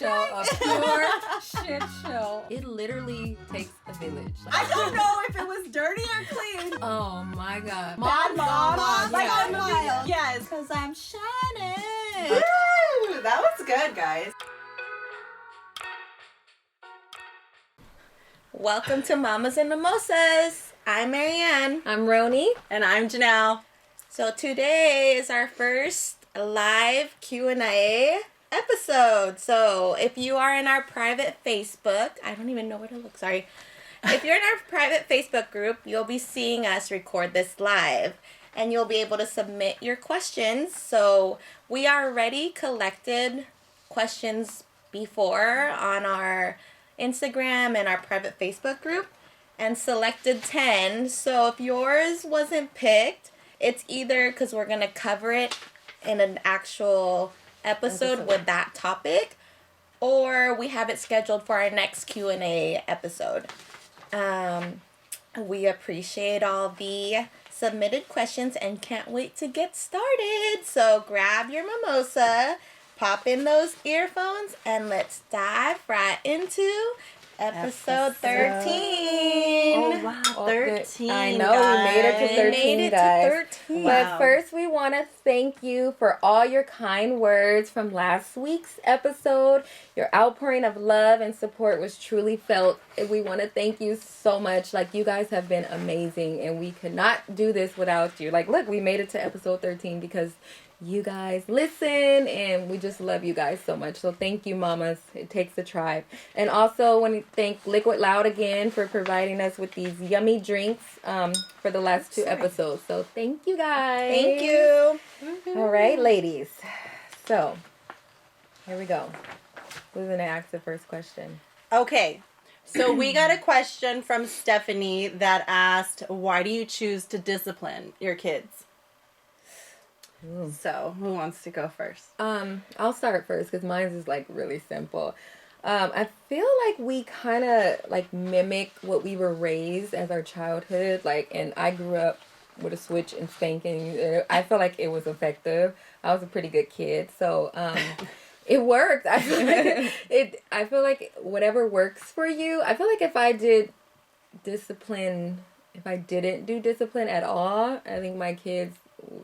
show, a pure shit show. It literally takes a village. Like, I don't know if it was dirty or clean. Oh my god. Bad mom. Like on wild. Yes. Because I'm shining. Woo! That was good, guys. Welcome to Mamas and Mimosas. I'm Marianne. I'm Roni. And I'm Janelle. So today is our first live Q&A episode. So if you are in our private Facebook, I don't even know where to look, sorry. If you're in our private Facebook group, you'll be seeing us record this live. And you'll be able to submit your questions. So we already collected questions before on our Instagram and our private Facebook group and selected 10. So if yours wasn't picked, it's either because we're going to cover it in an actual episode with that topic, or we have it scheduled for our next Q&A episode. We appreciate all the submitted questions and can't wait to get started. So grab your mimosa, pop in those earphones, and let's dive right into episode 13. Oh, wow. 13. I know, guys. we made it to 13, We made it guys. to 13. But first, we want to thank you for all your kind words from last week's episode. Your outpouring of love and support was truly felt. And we want to thank you so much. Like, you guys have been amazing, and we could not do this without you. Like, look, we made it to episode 13 because you guys listen, and we just love you guys so much. So thank you, mamas. It takes a tribe. And also want to thank Liquid Loud again for providing us with these yummy drinks for the last two episodes. So thank you, guys. Thank you. All right, ladies. So here we go. Who's going to ask the first question? Okay. So we got a question from Stephanie that asked, why do you choose to discipline your kids? Ooh. So, who wants to go first? I'll start first because mine is like really simple. I feel like we kind of like mimic what we were raised as our childhood. Like, and I grew up with a switch and spanking. I feel like it was effective. I was a pretty good kid, so it worked. I feel like whatever works for you. I feel like if I didn't do discipline at all, I think my kids,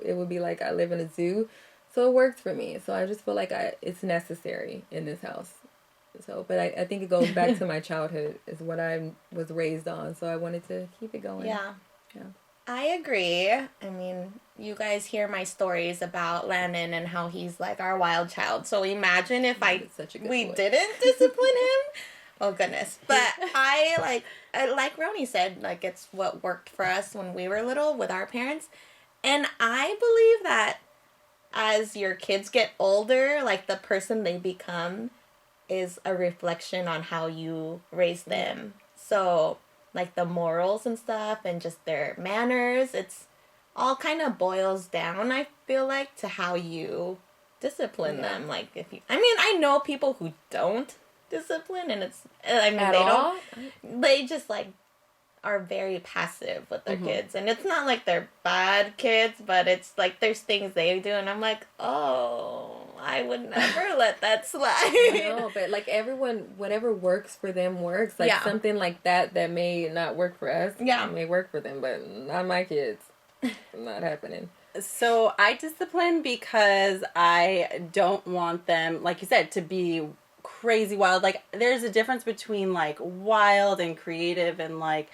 it would be like I live in a zoo. So it worked for me. So I just feel like it's necessary in this house. So, but I think it goes back to my childhood is what I was raised on. So I wanted to keep it going. Yeah. I agree. I mean, you guys hear my stories about Landon and how he's like our wild child. So imagine if we didn't discipline him. Oh goodness. But I like Roni said, like it's what worked for us when we were little with our parents. And I believe that as your kids get older, like the person they become is a reflection on how you raise them. So like the morals and stuff and just their manners, it's all kind of boils down, I feel like, to how you discipline them. Like I know people who don't discipline, and they just like are very passive with their kids, and it's not like they're bad kids, but it's like there's things they do and I'm like, oh, I would never let that slide. No, but like everyone, whatever works for them works. Like something like that may not work for us. It may work for them, but not my kids. Not happening. So I discipline because I don't want them, like you said, to be crazy wild. Like there's a difference between like wild and creative and like,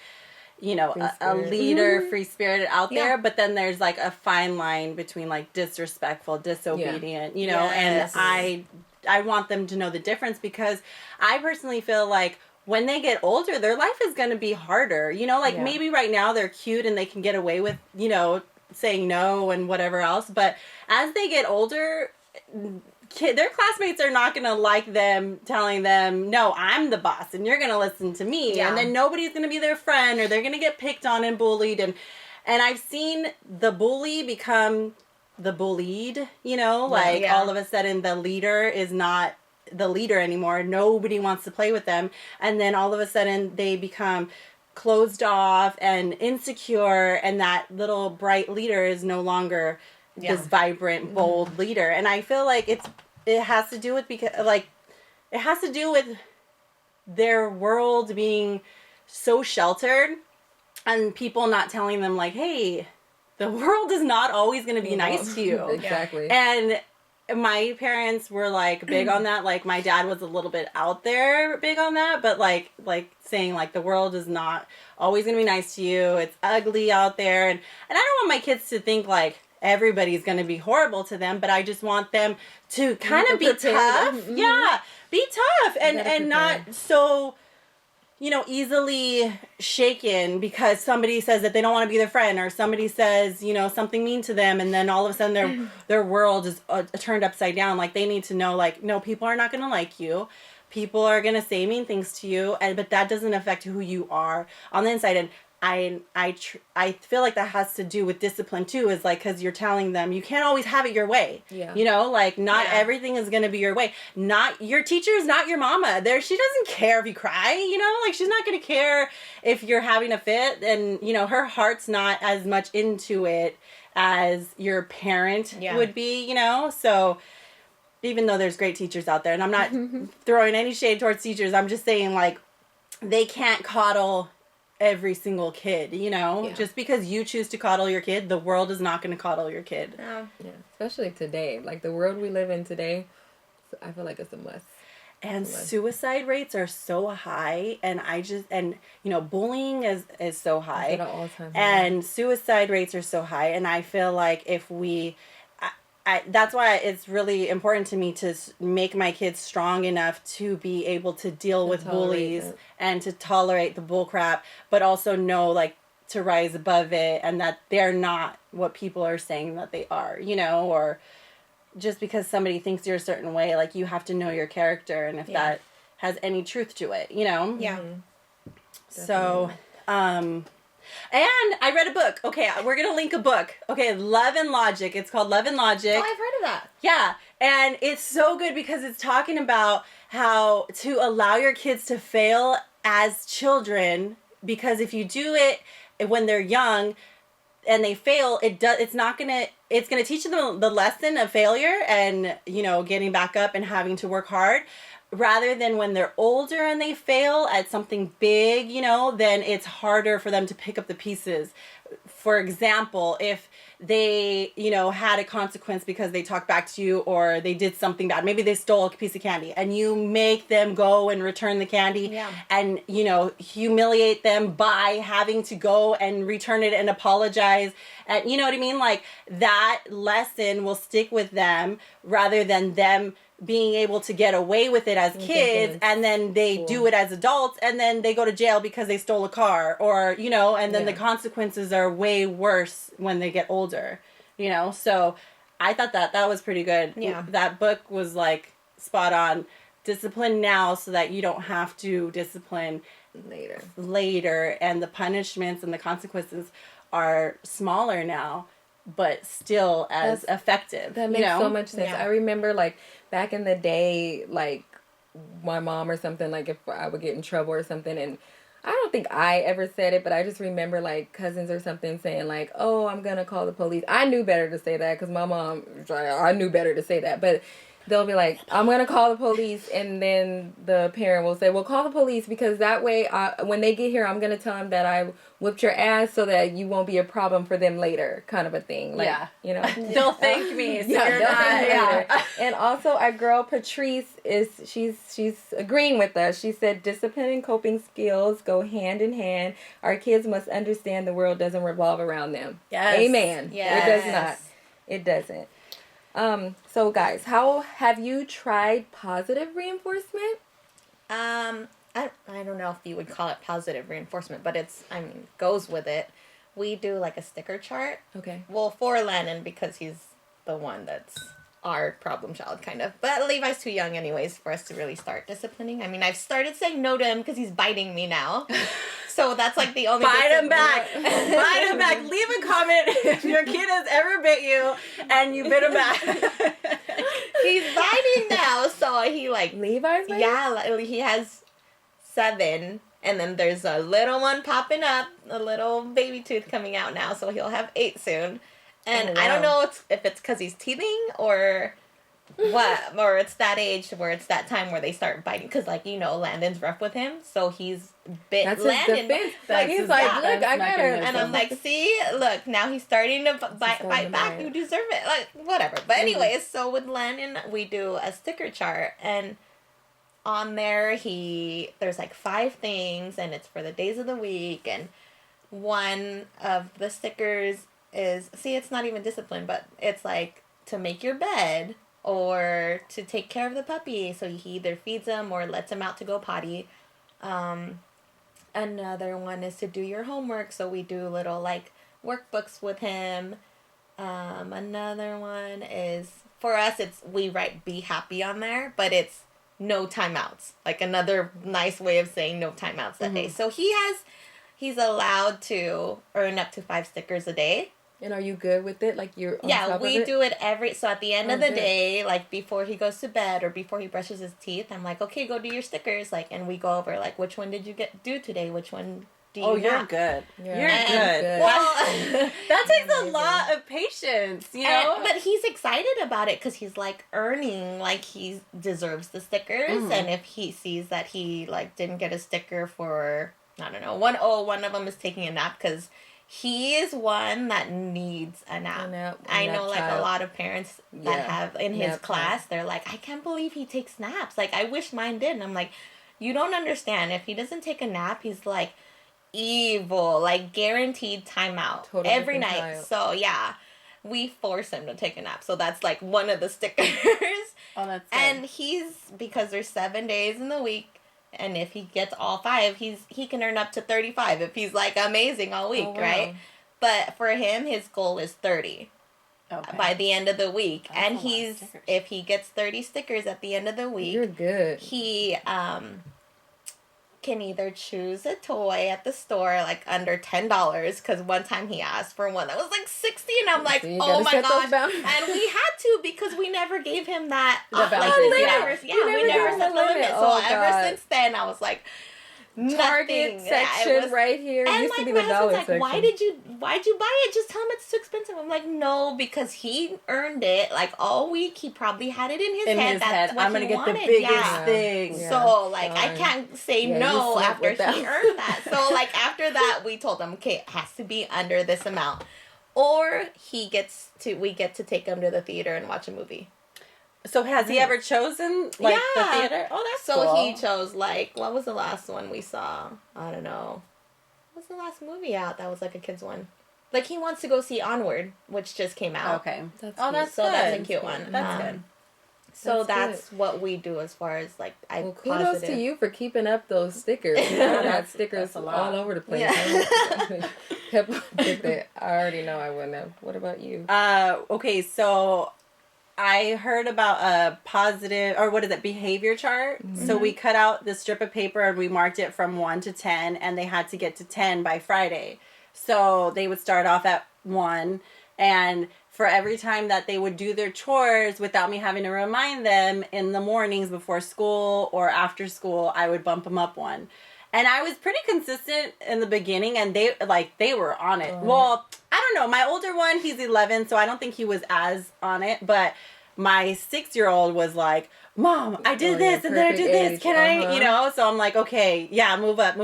you know, a leader, free spirited out there, but then there's like a fine line between like disrespectful, disobedient, you know, and I want them to know the difference because I personally feel like when they get older, their life is going to be harder, you know, like maybe right now they're cute and they can get away with, you know, saying no and whatever else, but as they get older, their classmates are not going to like them telling them, no, I'm the boss and you're going to listen to me. And then nobody's going to be their friend, or they're going to get picked on and bullied. And I've seen the bully become the bullied, you know, like all of a sudden the leader is not the leader anymore. Nobody wants to play with them. And then all of a sudden they become closed off and insecure. And that little bright leader is no longer this vibrant, bold leader. And I feel like it has to do with, because like it has to do with their world being so sheltered and people not telling them like, hey, the world is not always going to be nice to you. Exactly. And my parents were like big on that. Like my dad was a little bit out there big on that, but like saying like the world is not always going to be nice to you. It's ugly out there. And I don't want my kids to think like everybody's going to be horrible to them, but I just want them to kind of be tough. Mm-hmm. Yeah. Be tough and not so, you know, easily shaken because somebody says that they don't want to be their friend, or somebody says, you know, something mean to them, and then all of a sudden their world is turned upside down. Like they need to know, like, no, people are not going to like you. People are going to say mean things to you, but that doesn't affect who you are on the inside. And I feel like that has to do with discipline too, is like, because you're telling them you can't always have it your way. Yeah. You know, like not everything is going to be your way. Not your teacher is not your mama. She doesn't care if you cry, you know, like she's not going to care if you're having a fit, and you know, her heart's not as much into it as your parent would be, you know. So even though there's great teachers out there, and I'm not throwing any shade towards teachers, I'm just saying like they can't coddle every single kid, you know. Just because you choose to coddle your kid, the world is not going to coddle your kid. Yeah, especially today, like the world we live in today, I feel like it's a must. And suicide rates are so high, and you know, bullying is so high, at an all-time high. And suicide rates are so high, and I feel like if we that's why it's really important to me to make my kids strong enough to be able to deal with bullies and to tolerate the bull crap, but also know like to rise above it, and that they're not what people are saying that they are, you know, or just because somebody thinks you're a certain way, like you have to know your character and if that has any truth to it, you know? Yeah. So, and I read a book. Okay, we're going to link a book. Okay, Love and Logic. It's called Love and Logic. Oh, I've heard of that. Yeah, and it's so good because it's talking about how to allow your kids to fail as children, because if you do it when they're young and they fail, it's going to teach them the lesson of failure and, you know, getting back up and having to work hard. Rather than when they're older and they fail at something big, you know, then it's harder for them to pick up the pieces. For example, if they, you know, had a consequence because they talked back to you or they did something bad, maybe they stole a piece of candy, and you make them go and return the candy and, you know, humiliate them by having to go and return it and apologize. And you know what I mean? Like that lesson will stick with them rather than them being able to get away with it as kids, and then they do it as adults, and then they go to jail because they stole a car, or, you know, and then the consequences are way worse when they get older, you know. So I thought that was pretty good. Yeah. That book was like spot on. Discipline now so that you don't have to discipline later, and the punishments and the consequences are smaller now, but still as effective. That makes so much sense. Yeah. I remember, like, back in the day, like, my mom or something, like, if I would get in trouble or something, and I don't think I ever said it, but I just remember, like, cousins or something saying, like, oh, I'm going to call the police. I knew better to say that, because my mom, I knew better to say that, but they'll be like, I'm going to call the police, and then the parent will say, well, call the police, because that way, when they get here, I'm going to tell them that I whipped your ass so that you won't be a problem for them later, kind of a thing. Like, you know. They'll thank me. So yeah, you're they'll not, thank me later. And also, our girl Patrice, she's agreeing with us. She said, discipline and coping skills go hand in hand. Our kids must understand the world doesn't revolve around them. Yes. Amen. Yes. It does not. It doesn't. So guys, how have you tried positive reinforcement? I don't know if you would call it positive reinforcement, but goes with it. We do like a sticker chart. Okay. Well, for Lennon, because he's the one that's our problem child, kind of. But Levi's too young anyways for us to really start disciplining. I mean, I've started saying no to him because he's biting me now. So that's like the only Bite him back. Bite him back. Leave a comment if your kid has ever bit you and you bit him back. He's biting now, so he like... Levi's biting? Yeah, he has 7, and then there's a little one popping up, a little baby tooth coming out now, so he'll have 8 soon. And I don't know if it's because he's teething or What? Or it's that age where it's that time where they start biting. Because, like, Landon's rough with him. So he's bit That's Landon. his defense. That's He's his like, defense look, I got her. mechanism. And I'm like, see, look, now he's starting to fight back. You deserve it. Like, whatever. But anyways, so with Landon, we do a sticker chart. And on there, there's like 5 things. And it's for the days of the week. And one of the stickers is, see, it's not even discipline, but it's like to make your bed or to take care of the puppy. So he either feeds him or lets him out to go potty. Another one is to do your homework. So we do little like workbooks with him. Another one is, for us, we write be happy on there, but it's no timeouts. Like another nice way of saying no timeouts that day. So he's allowed to earn up to 5 stickers a day. And are you good with it? Like you're on top of it? We do it so at the end of the day, like before he goes to bed or before he brushes his teeth, I'm like, okay, go do your stickers. Like, and we go over like, which one did you do today? Which one do you you're good. Yeah. You're good. Well, that takes a lot of patience, but he's excited about it because he's like earning, like he deserves the stickers. And if he sees that he like didn't get a sticker for, I don't know, one of them is taking a nap because he is one that needs a nap. I know, like, a lot of parents that have in his class, they're like, I can't believe he takes naps. Like, I wish mine did. And I'm like, you don't understand. If he doesn't take a nap, he's, like, evil. Like, guaranteed timeout. Totally every night. Child. So, yeah, we force him to take a nap. So, that's, like, one of the stickers. Oh, that's good. And because there's 7 days in the week, and if he gets all 5, he can earn up to 35 if he's like amazing all week, right? But for him, his goal is 30 by the end of the week. That's and if he gets 30 stickers at the end of the week, you're good. He can either choose a toy at the store like under $10 because one time he asked for one that was like $60 and I'm like, oh my gosh. And we had to because we never gave him that we never set the limit. So ever since then I was like, Target section right here. And used like to be my the dollar husband's like, section. why'd you buy it? Just tell him it's too expensive. I'm like, no, because he earned it like all week. He probably had it in his head. That's what I'm gonna he get wanted. the biggest thing. Yeah. So like I can't say no after he earned that. So like after that we told him, okay, it has to be under this amount. Or we get to take him to the theater and watch a movie. So has he ever chosen like the theater? Oh, that's so cool. he chose like, what was the last one we saw? I don't know. What was the last movie out that was like a kid's one? Like he wants to go see Onward, which just came out. Okay. That's good. a cute one. That's good. So that's what we do as far as like kudos to you for keeping up those stickers. I got stickers all over the place. Yeah. I already know I wouldn't have. What about you? Okay, so I heard about a positive, or what is it, behavior chart. Mm-hmm. So we cut out the strip of paper and we marked it from 1 to 10, and they had to get to 10 by Friday. So they would start off at 1, and for every time that they would do their chores without me having to remind them in the mornings before school or after school, I would bump them up 1. And I was pretty consistent in the beginning, and they were on it. Well, I don't know. My older one, he's 11, so I don't think he was as on it. But my 6-year-old was like, Mom, I did this, and then I did this. Can I, So I'm like, okay, yeah, move up.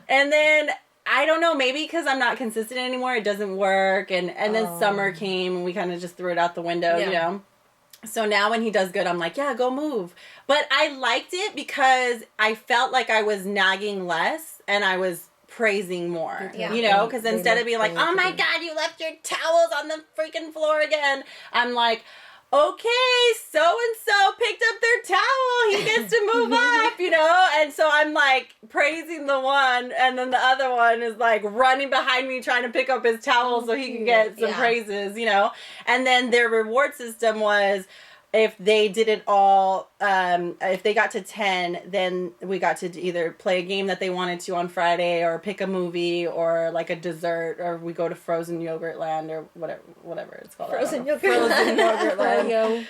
And then, I don't know, maybe because I'm not consistent anymore, it doesn't work. And then summer came, and we kind of just threw it out the window, So now when he does good, I'm like, yeah, go move. But I liked it because I felt like I was nagging less and I was praising more. Yeah. Because instead of being like, oh my God, you left your towels on the freaking floor again. I'm like, okay, so-and-so picked up their towel. He gets to move up, And so I'm like praising the one, and then the other one is like running behind me trying to pick up his towel so he can get some praises, And then their reward system was, if they did it all, if they got to 10, then we got to either play a game that they wanted to on Friday, or pick a movie, or like a dessert, or we go to Frozen Yogurt Land, or whatever it's called. Frozen Yogurt Land.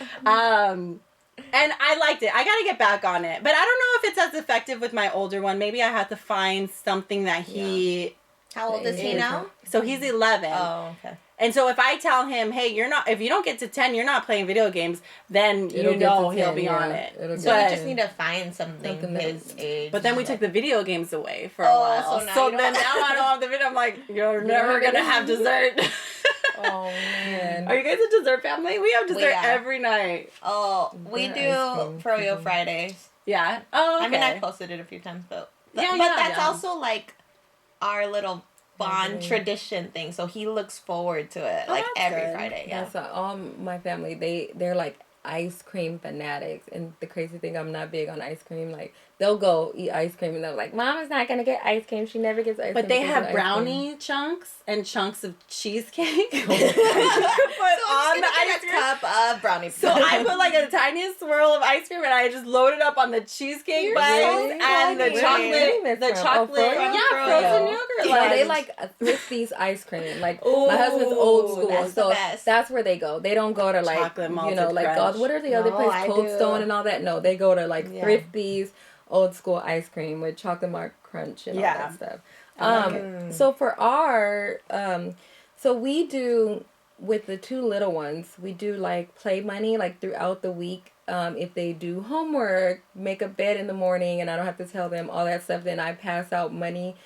And I liked it. I got to get back on it. But I don't know if it's as effective with my older one. Maybe I have to find something that he... How old is he now? So he's 11. Oh, okay. And so if I tell him, hey, if you don't get to 10, you're not playing video games, then he'll be on it. So you just need to find something his age. But then we took the video games away for a while. So then now I don't have the video. I'm like, you're never going to have dessert. Oh, man. Are you guys a dessert family? We have dessert every night. Oh, we do Froyo Fridays. Yeah. Oh, okay. I mean, I posted it a few times, but that's also like our little bond tradition thing. So he looks forward to it like every Friday. Yeah. So all my family, they're like ice cream fanatics, and the crazy thing, I'm not big on ice cream. Like they'll go eat ice cream and they're like, Mama's not gonna get ice cream. She never gets ice cream. But they have brownie chunks and chunks of cheesecake. So I'm just gonna get a cup of brownie. So I put like a tiniest swirl of ice cream and I just load it up on the cheesecake bites and the chocolate. Frozen yogurt. Yeah, they like a Thrifty's ice cream. Like my husband's old school, so that's where they go. They don't go to like chocolate like God, what are the other places, Cold Stone and all that? No, they go to like Thrifty's old school ice cream with chocolate mark crunch and all that stuff. So for our so we do with the two little ones, we do like play money like throughout the week. If they do homework, make a bed in the morning, and I don't have to tell them all that stuff, then I pass out money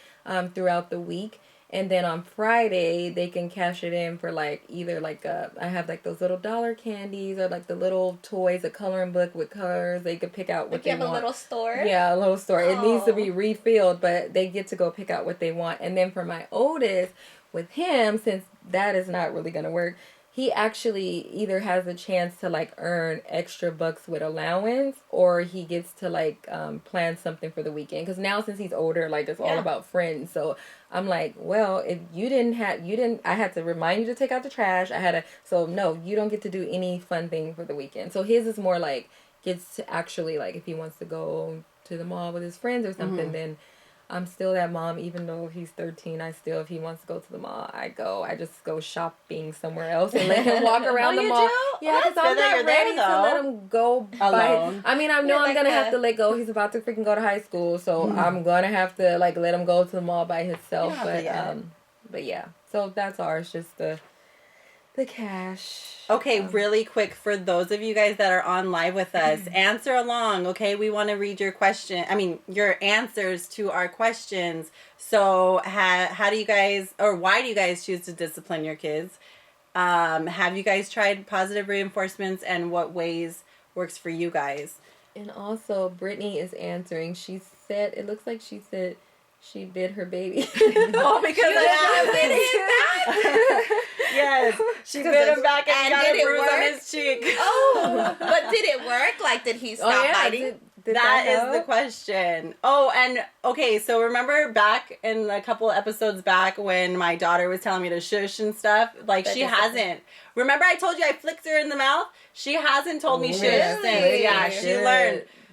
throughout the week. And then on Friday, they can cash it in for like either like I have like those little dollar candies or like the little toys, a coloring book with colors. They could pick out what they want. You have a little store? Yeah, a little store. It needs to be refilled, but they get to go pick out what they want. And then for my oldest, with him, since that is not really going to work, he actually either has a chance to like earn extra bucks with allowance, or he gets to like plan something for the weekend. Because now since he's older, like it's all about friends. So I'm like, well, if I had to remind you to take out the trash. No, you don't get to do any fun thing for the weekend. So his is more like gets to actually like if he wants to go to the mall with his friends or something, then I'm still that mom, even though he's 13. If he wants to go to the mall, I just go shopping somewhere else and let him walk around the mall. Yeah, because I'm not ready to let him go alone. I mean, I know I'm gonna have to let go. He's about to freaking go to high school, so I'm gonna have to like let him go to the mall by himself. But yeah, so that's ours. Just the cash. Okay, really quick for those of you guys that are on live with us, answer along, okay? We want to read your your answers to our questions. So how do you guys, or why do you guys choose to discipline your kids? Have you guys tried positive reinforcements, and what ways works for you guys? And also, Brittany is answering. She said, it looks like she said she bit her baby. Oh, because I bit him back? Yes, she bit him back and got a bruise on his cheek. Oh, but did it work? Like, did he stop biting? That is the question. Oh, and okay, so remember back in a couple episodes back when my daughter was telling me to shush and stuff? Like, she hasn't. Remember I told you I flicked her in the mouth? She hasn't told me shush since. Yeah,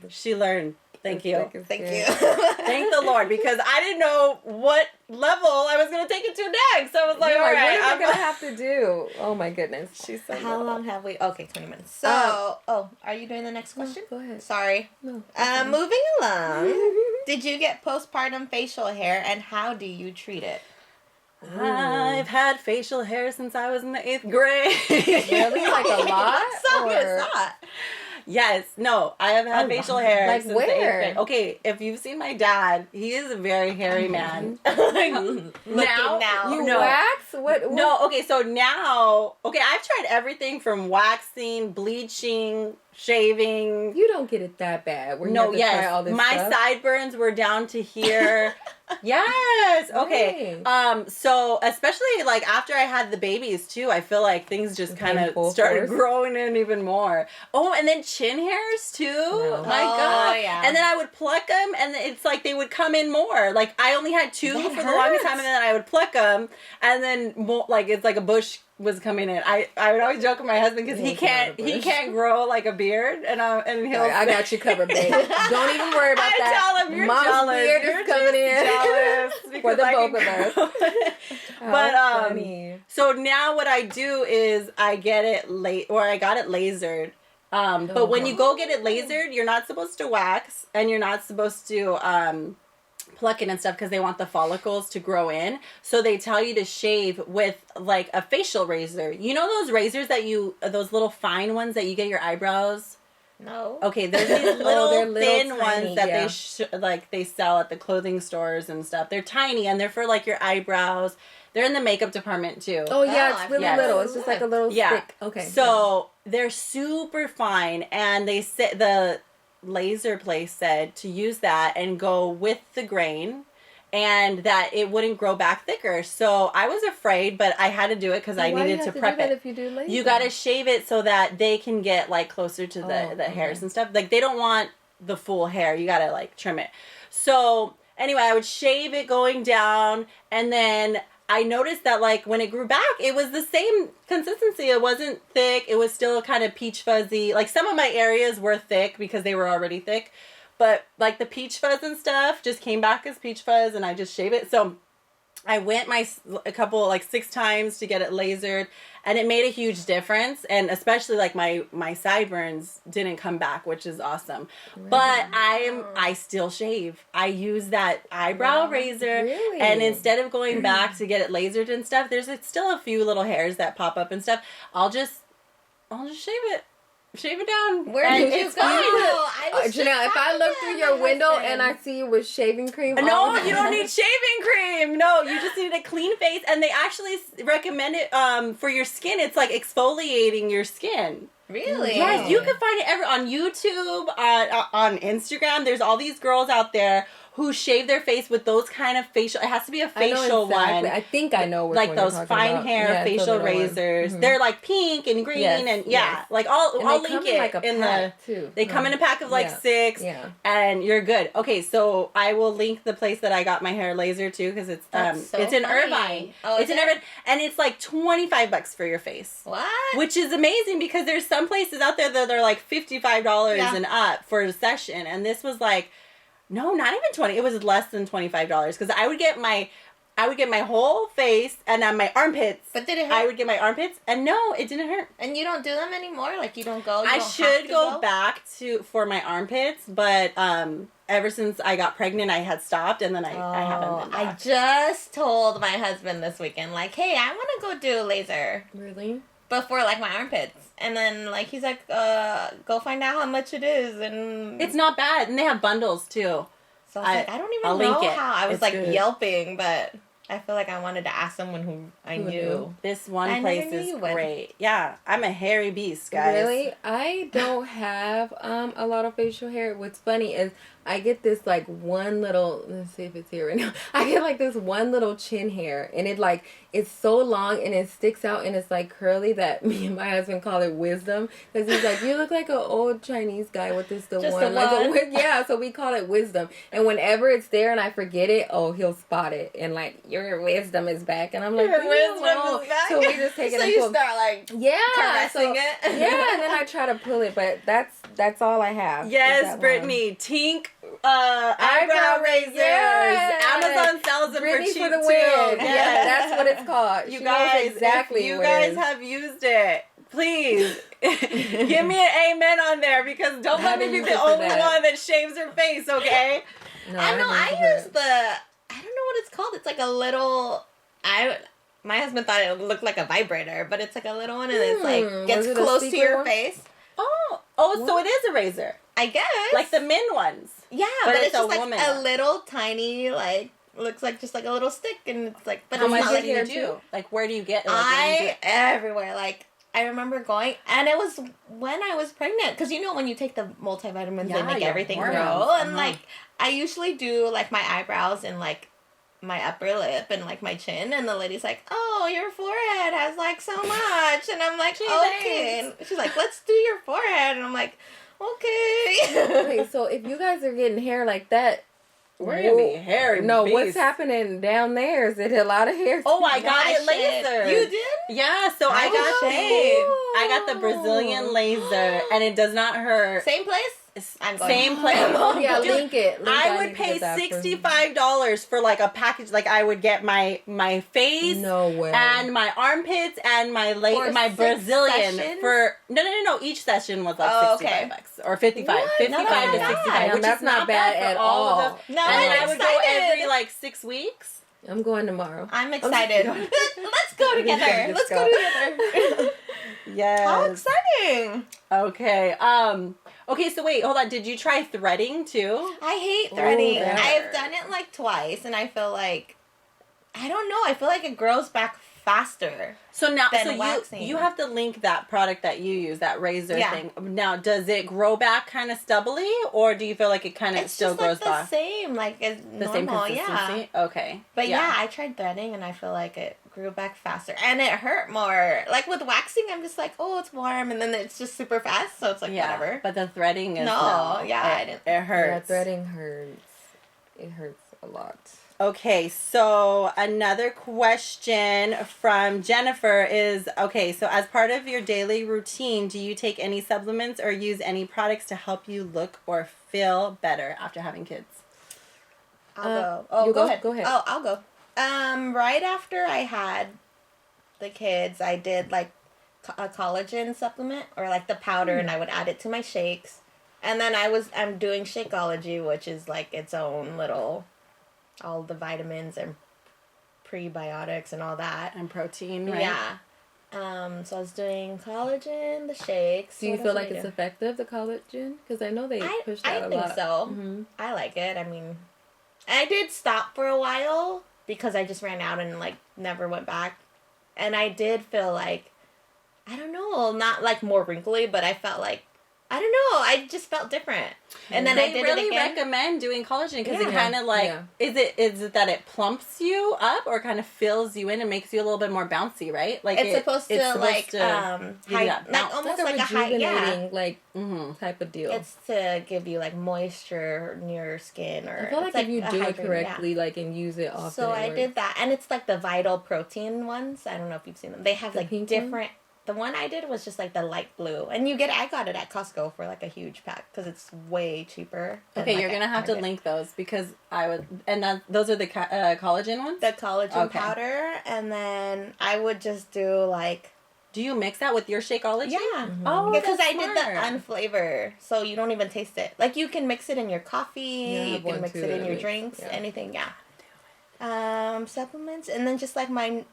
she learned. Thank you. Thank you. Thank the Lord, because I didn't know what level I was going to take it to next. So I was like, all right. What am I going to have to do? Oh, my goodness. She's so How long have we? Okay, 20 minutes. So, are you doing the next question? Go ahead. Sorry. No. Moving along. Did you get postpartum facial hair, and how do you treat it? I've had facial hair since I was in the 8th grade. Really? Like a lot? It's not. Yes. No, I have had facial hair like since where? the 8th grade. Okay, if you've seen my dad, he is a very hairy man. now. You wax? What? No, okay, so now, I've tried everything from waxing, bleaching, shaving. You don't get it that bad. Try all this my stuff? Sideburns were down to here. Yes. Okay. Nice. So especially like after I had the babies too, I feel like things just kind of started growing in even more. Oh, and then chin hairs too. No. My God. Yeah. And then I would pluck them, and it's like they would come in more. Like I only had 2 for the longest time, and then I would pluck them, and then more, like it's like a bush was coming in. I would always joke with my husband because he can't grow like a beard, and he'll. I got you covered, babe. Don't even worry about that. I tell him you're Mom's jealous. beard is coming in. Jealous For the both of us. But funny. So now what I do is I get it I got it lasered. But when you go get it lasered, you're not supposed to wax, and you're not supposed to pluck it and stuff because they want the follicles to grow in. So they tell you to shave with like a facial razor. You know those razors that those little fine ones that you get your eyebrows? No. Okay, there's these little, thin tiny, ones that they sell at the clothing stores and stuff. They're tiny and they're for like your eyebrows. They're in the makeup department too. Oh yeah, it's really little. It's just like a little stick. Okay. So they're super fine, and they said the laser place said to use that and go with the grain, and that it wouldn't grow back thicker. So I was afraid, but I had to do it because I needed to prep it. If you do laser? You got to shave it so that they can get like closer to the hairs and stuff. Like they don't want the full hair. You got to like trim it. So anyway, I would shave it going down, and then I noticed that like when it grew back, it was the same consistency. It wasn't thick. It was still kind of peach fuzzy. Like some of my areas were thick because they were already thick. But like the peach fuzz and stuff just came back as peach fuzz, and I just shave it. So I went a couple, like 6 times to get it lasered, and it made a huge difference. And especially like my sideburns didn't come back, which is awesome. Really? But I still shave. I use that eyebrow razor. Really? And instead of going back to get it lasered and stuff, there's still a few little hairs that pop up and stuff. I'll just shave it. Shave it down. Where did you go? Janelle, if I look through your window and I see you with shaving cream, no, you don't need shaving cream. No, you just need a clean face, and they actually recommend it for your skin. It's like exfoliating your skin. Really? Yes, you can find it on YouTube, on Instagram. There's all these girls out there who shave their face with those kind of facial. It has to be a facial one. I think I know. Like those fine hair facial razors. Mm-hmm. They're like pink and green and like I'll link it like in the. Too. They come in a pack of like 6, and you're good. Okay, so I will link the place that I got my hair laser too because it's it's in Irvine. Oh, it's in Irvine, and it's like $25 for your face. What? Which is amazing because there's some places out there that are like $55 and up for a session, and this was like. No, not even 20. It was less than $25 because I would get my whole face and my armpits. But did it hurt? I would get my armpits, and no, it didn't hurt. And you don't do them anymore? Like you don't go? I should go back for my armpits, but ever since I got pregnant, I had stopped, and then I haven't been back. I just told my husband this weekend, like, hey, I want to go do a laser. Really? Before like my armpits, and then like he's like, go find out how much it is, and it's not bad, and they have bundles too. So I don't even know how. I was like yelping, but I feel like I wanted to ask someone who I knew. This one place is great. Yeah, I'm a hairy beast, guys. Really? I don't have a lot of facial hair. What's funny is I get this like one little, let's see if it's here right now. I get like this one little chin hair, and it's so long and it sticks out and it's like curly that me and my husband call it wisdom because he's like, you look like an old Chinese guy with this one. Yeah, so we call it wisdom. And whenever it's there and I forget it, he'll spot it and like your wisdom is back, and I'm like, your wisdom is back. So we just take it. So you start like caressing it. Yeah, and then I try to pull it, but that's all I have. Yes, Brittany, Tink. Eyebrow razors. Yes. Amazon sells them Brittany for cheap for the too. win. Yeah, that's what it's called. You she guys, knows exactly. If you guys have used it, please give me an amen on there because don't let me be the only one that shaves her face. Okay? No, I know. I use I don't know what it's called. It's like a little. My husband thought it looked like a vibrator, but it's like a little one, and it's like gets close to your face. So it is a razor. I guess. Like the men ones. Yeah, but it's just like a little tiny, like, looks like just like a little stick, and it's like, but how it's much not like you do? Like, where do you get it? Everywhere. Like, I remember going, and it was when I was pregnant, because you know when you take the multivitamins, they make everything grow, and like, I usually do like my eyebrows and like my upper lip and like my chin, and the lady's like, oh, your forehead has like so much, and I'm like, okay, and she's like, let's do your forehead, and I'm like, okay. Okay, so if you guys are getting hair like that, we're gonna be hairy. No, what's happening down there? Is it a lot of hair? Oh, I got it laser. You did? Yeah, so I got the Brazilian laser, and it does not hurt. Same place? I'm going same home. place. Yeah, Dude, link it. I would pay $65 for like a package. Like I would get my face, No way. and my armpits and my my 6 Brazilian sessions? for no. Each session was like $65 or 55, What? 55 No, to that's 65, bad. which That's is not not bad for at all of all. the. No, and then I'm I would go excited. every like 6 weeks. I'm going tomorrow. I'm excited. Let's go together. Let's Let's go together. Yes. How exciting! Okay. Okay. So wait, hold on. Did you try threading too? I hate threading. yeah. I've done it like twice, and I feel like I don't know. I feel like it grows back faster. So now, Than waxing. you have to link that product that you use, that razor Yeah. thing. Now, does it grow back kind of stubbly, or do you feel like it kind of It's still just grows like the back? same, like as The same normal, consistency. yeah. Okay. But yeah, I tried threading, and I feel like it grew back faster, and it hurt more. Like with waxing, I'm just like, oh, it's warm, and then it's just super fast, so it's like whatever. But the threading is No, yeah, I didn't. It Yeah, hurts. threading hurts. It hurts a lot. Okay, so another question from Jennifer is, okay, so as part of your daily routine, do you take any supplements or use any products to help you look or feel better after having kids? I'll go. Oh, you go go? ahead. Go ahead. Oh, I'll go. Right after I had the kids, I did like a collagen supplement or like the powder, and I would add it to my shakes. And then I'm doing Shakeology, which is like its own little, all the vitamins and prebiotics and all that. And protein, right? Yeah. So I was doing collagen, the shakes. Do you What feel else like did I it's do? effective, the collagen? Because I know they push that I a think lot. so. Mhm. I like it. I mean, I did stop for a while because I just ran out and like never went back. And I did feel like, I don't know, not like more wrinkly, but I felt like, I don't know, I just felt different. And then they I did really it again. recommend doing collagen because it Yeah. kind of like, Yeah. is it that it plumps you up or kind of fills you in and makes you a little bit more bouncy, right? Like It's supposed to give you high, that like bounce. almost Like a like a high, yeah. rejuvenating, like, Mhm. type of deal. It's to give you like moisture near your skin, or I feel like it's if you a do it hydrating, correctly, like, and use it yeah. often, So it I works. did that, and it's like the Vital Protein ones. I don't know if you've seen them. They have The like pink different. The one I did was just like the light blue, and I got it at Costco for like a huge pack because it's way cheaper. than, Okay, like, you're gonna at have to Target. link those because I would, and those are the collagen ones. The collagen Okay. powder, and then I would just do like Do you mix that with your Shakeology? yeah. Oh, Because that's I did the smart. unflavor, so you don't even taste it. Like you can mix it in your coffee, Yeah, I you have one can mix too it in that your makes- drinks, yeah. anything. Yeah. Supplements, and then just like my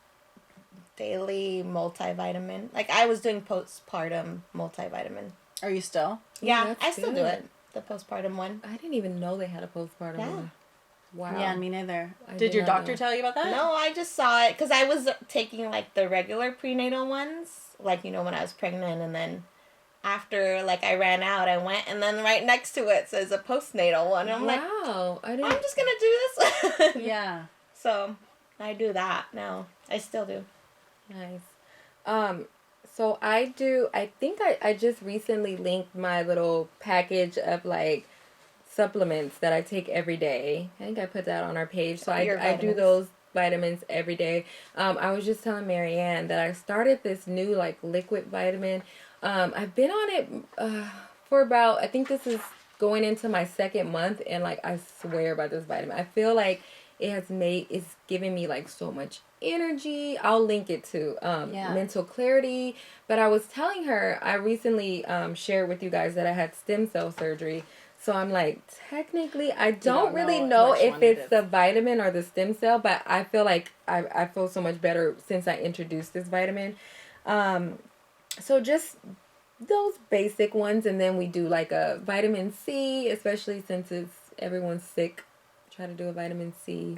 daily multivitamin. Like I was doing postpartum multivitamin. Are you still? Yeah, that's I still do good. it. The postpartum one. I didn't even know they had a postpartum Yeah. one. Wow. Yeah, me neither. I Did did your not doctor know. tell you about that? No, I just saw it because I was taking like the regular prenatal ones, like when I was pregnant, and then after like I ran out, I went, and then right next to it says a postnatal one. And I'm like, Wow. I didn't. I'm just gonna do this. Yeah. So I do that now. I still do. Nice. So I think I just recently linked my little package of like supplements that I take every day. I think I put that on our page. So Your I do vitamins. those vitamins every day. I was just telling Marianne that I started this new like liquid vitamin. I've been on it for about, I think this is going into my second month, and like I swear by this vitamin. I feel like it's giving me like so much energy. I'll link it to mental clarity. But I was telling her, I recently shared with you guys that I had stem cell surgery. So I'm like, technically, I don't really know which if one it it's is. the vitamin or the stem cell, but I feel like I feel so much better since I introduced this vitamin. So just those basic ones, and then we do like a vitamin C, especially since everyone's sick. Try to do a vitamin C,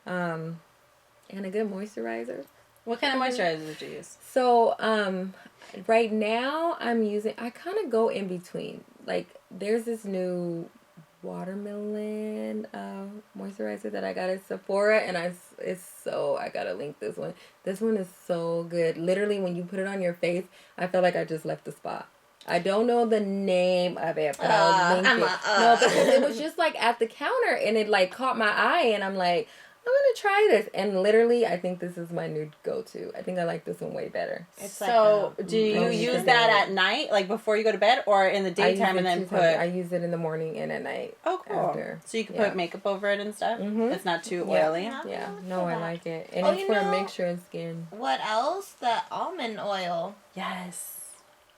and a good moisturizer. What kind of moisturizer did you use? So, right now I kind of go in between. Like, there's this new watermelon moisturizer that I got at Sephora, and I gotta link this one. This one is so good. Literally, when you put it on your face, I feel like I just left the spa. I don't know the name of it, but I'll link it. No, because it was just like at the counter, and it like caught my eye, and I'm like, I'm gonna try this. And literally, I think this is my new go-to. I think I like this one way better. So, do you use that at night, like before you go to bed, or in the daytime and then put... I use it in the morning and at night. Oh, cool. After. So you can put makeup over it and stuff? Mm-hmm. It's not too oily? Yeah. No, I like it. And it's for a mixture of skin. What else? The almond oil. Yes.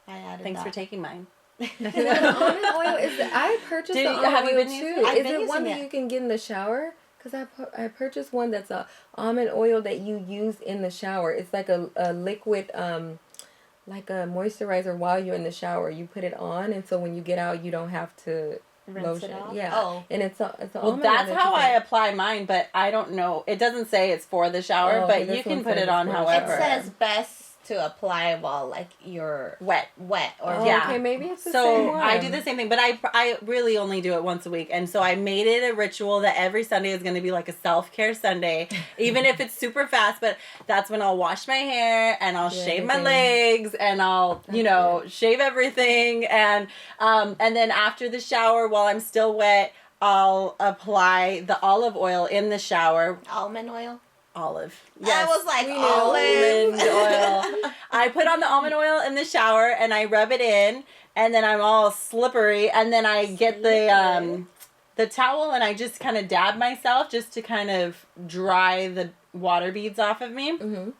I added Thanks that. for taking mine. The almond oil is... I purchased the almond oil too. Is it one that you can get in the shower? Because I purchased one that's a almond oil that you use in the shower. It's like a liquid, like a moisturizer while you're in the shower. You put it on, and so when you get out, you don't have to rinse it off? Yeah. Oh. And it's a well, that's how I apply mine, but I don't know. It doesn't say it's for the shower, but you can put it on however. It says best to apply while like you're wet or okay, maybe it's the same one. I do the same thing, but I really only do it once a week, and so I made it a ritual that every Sunday is going to be like a self-care Sunday, even if it's super fast. But that's when I'll wash my hair and I'll shave my legs and I'll shave everything, and then after the shower while I'm still wet, I'll apply the olive oil in the shower. Almond oil. Olive. Yes. I was like, almond oil. I put on the almond oil in the shower and I rub it in, and then I'm all slippery, and then I get the towel and I just kind of dab myself just to kind of dry the water beads off of me. Mm-hmm.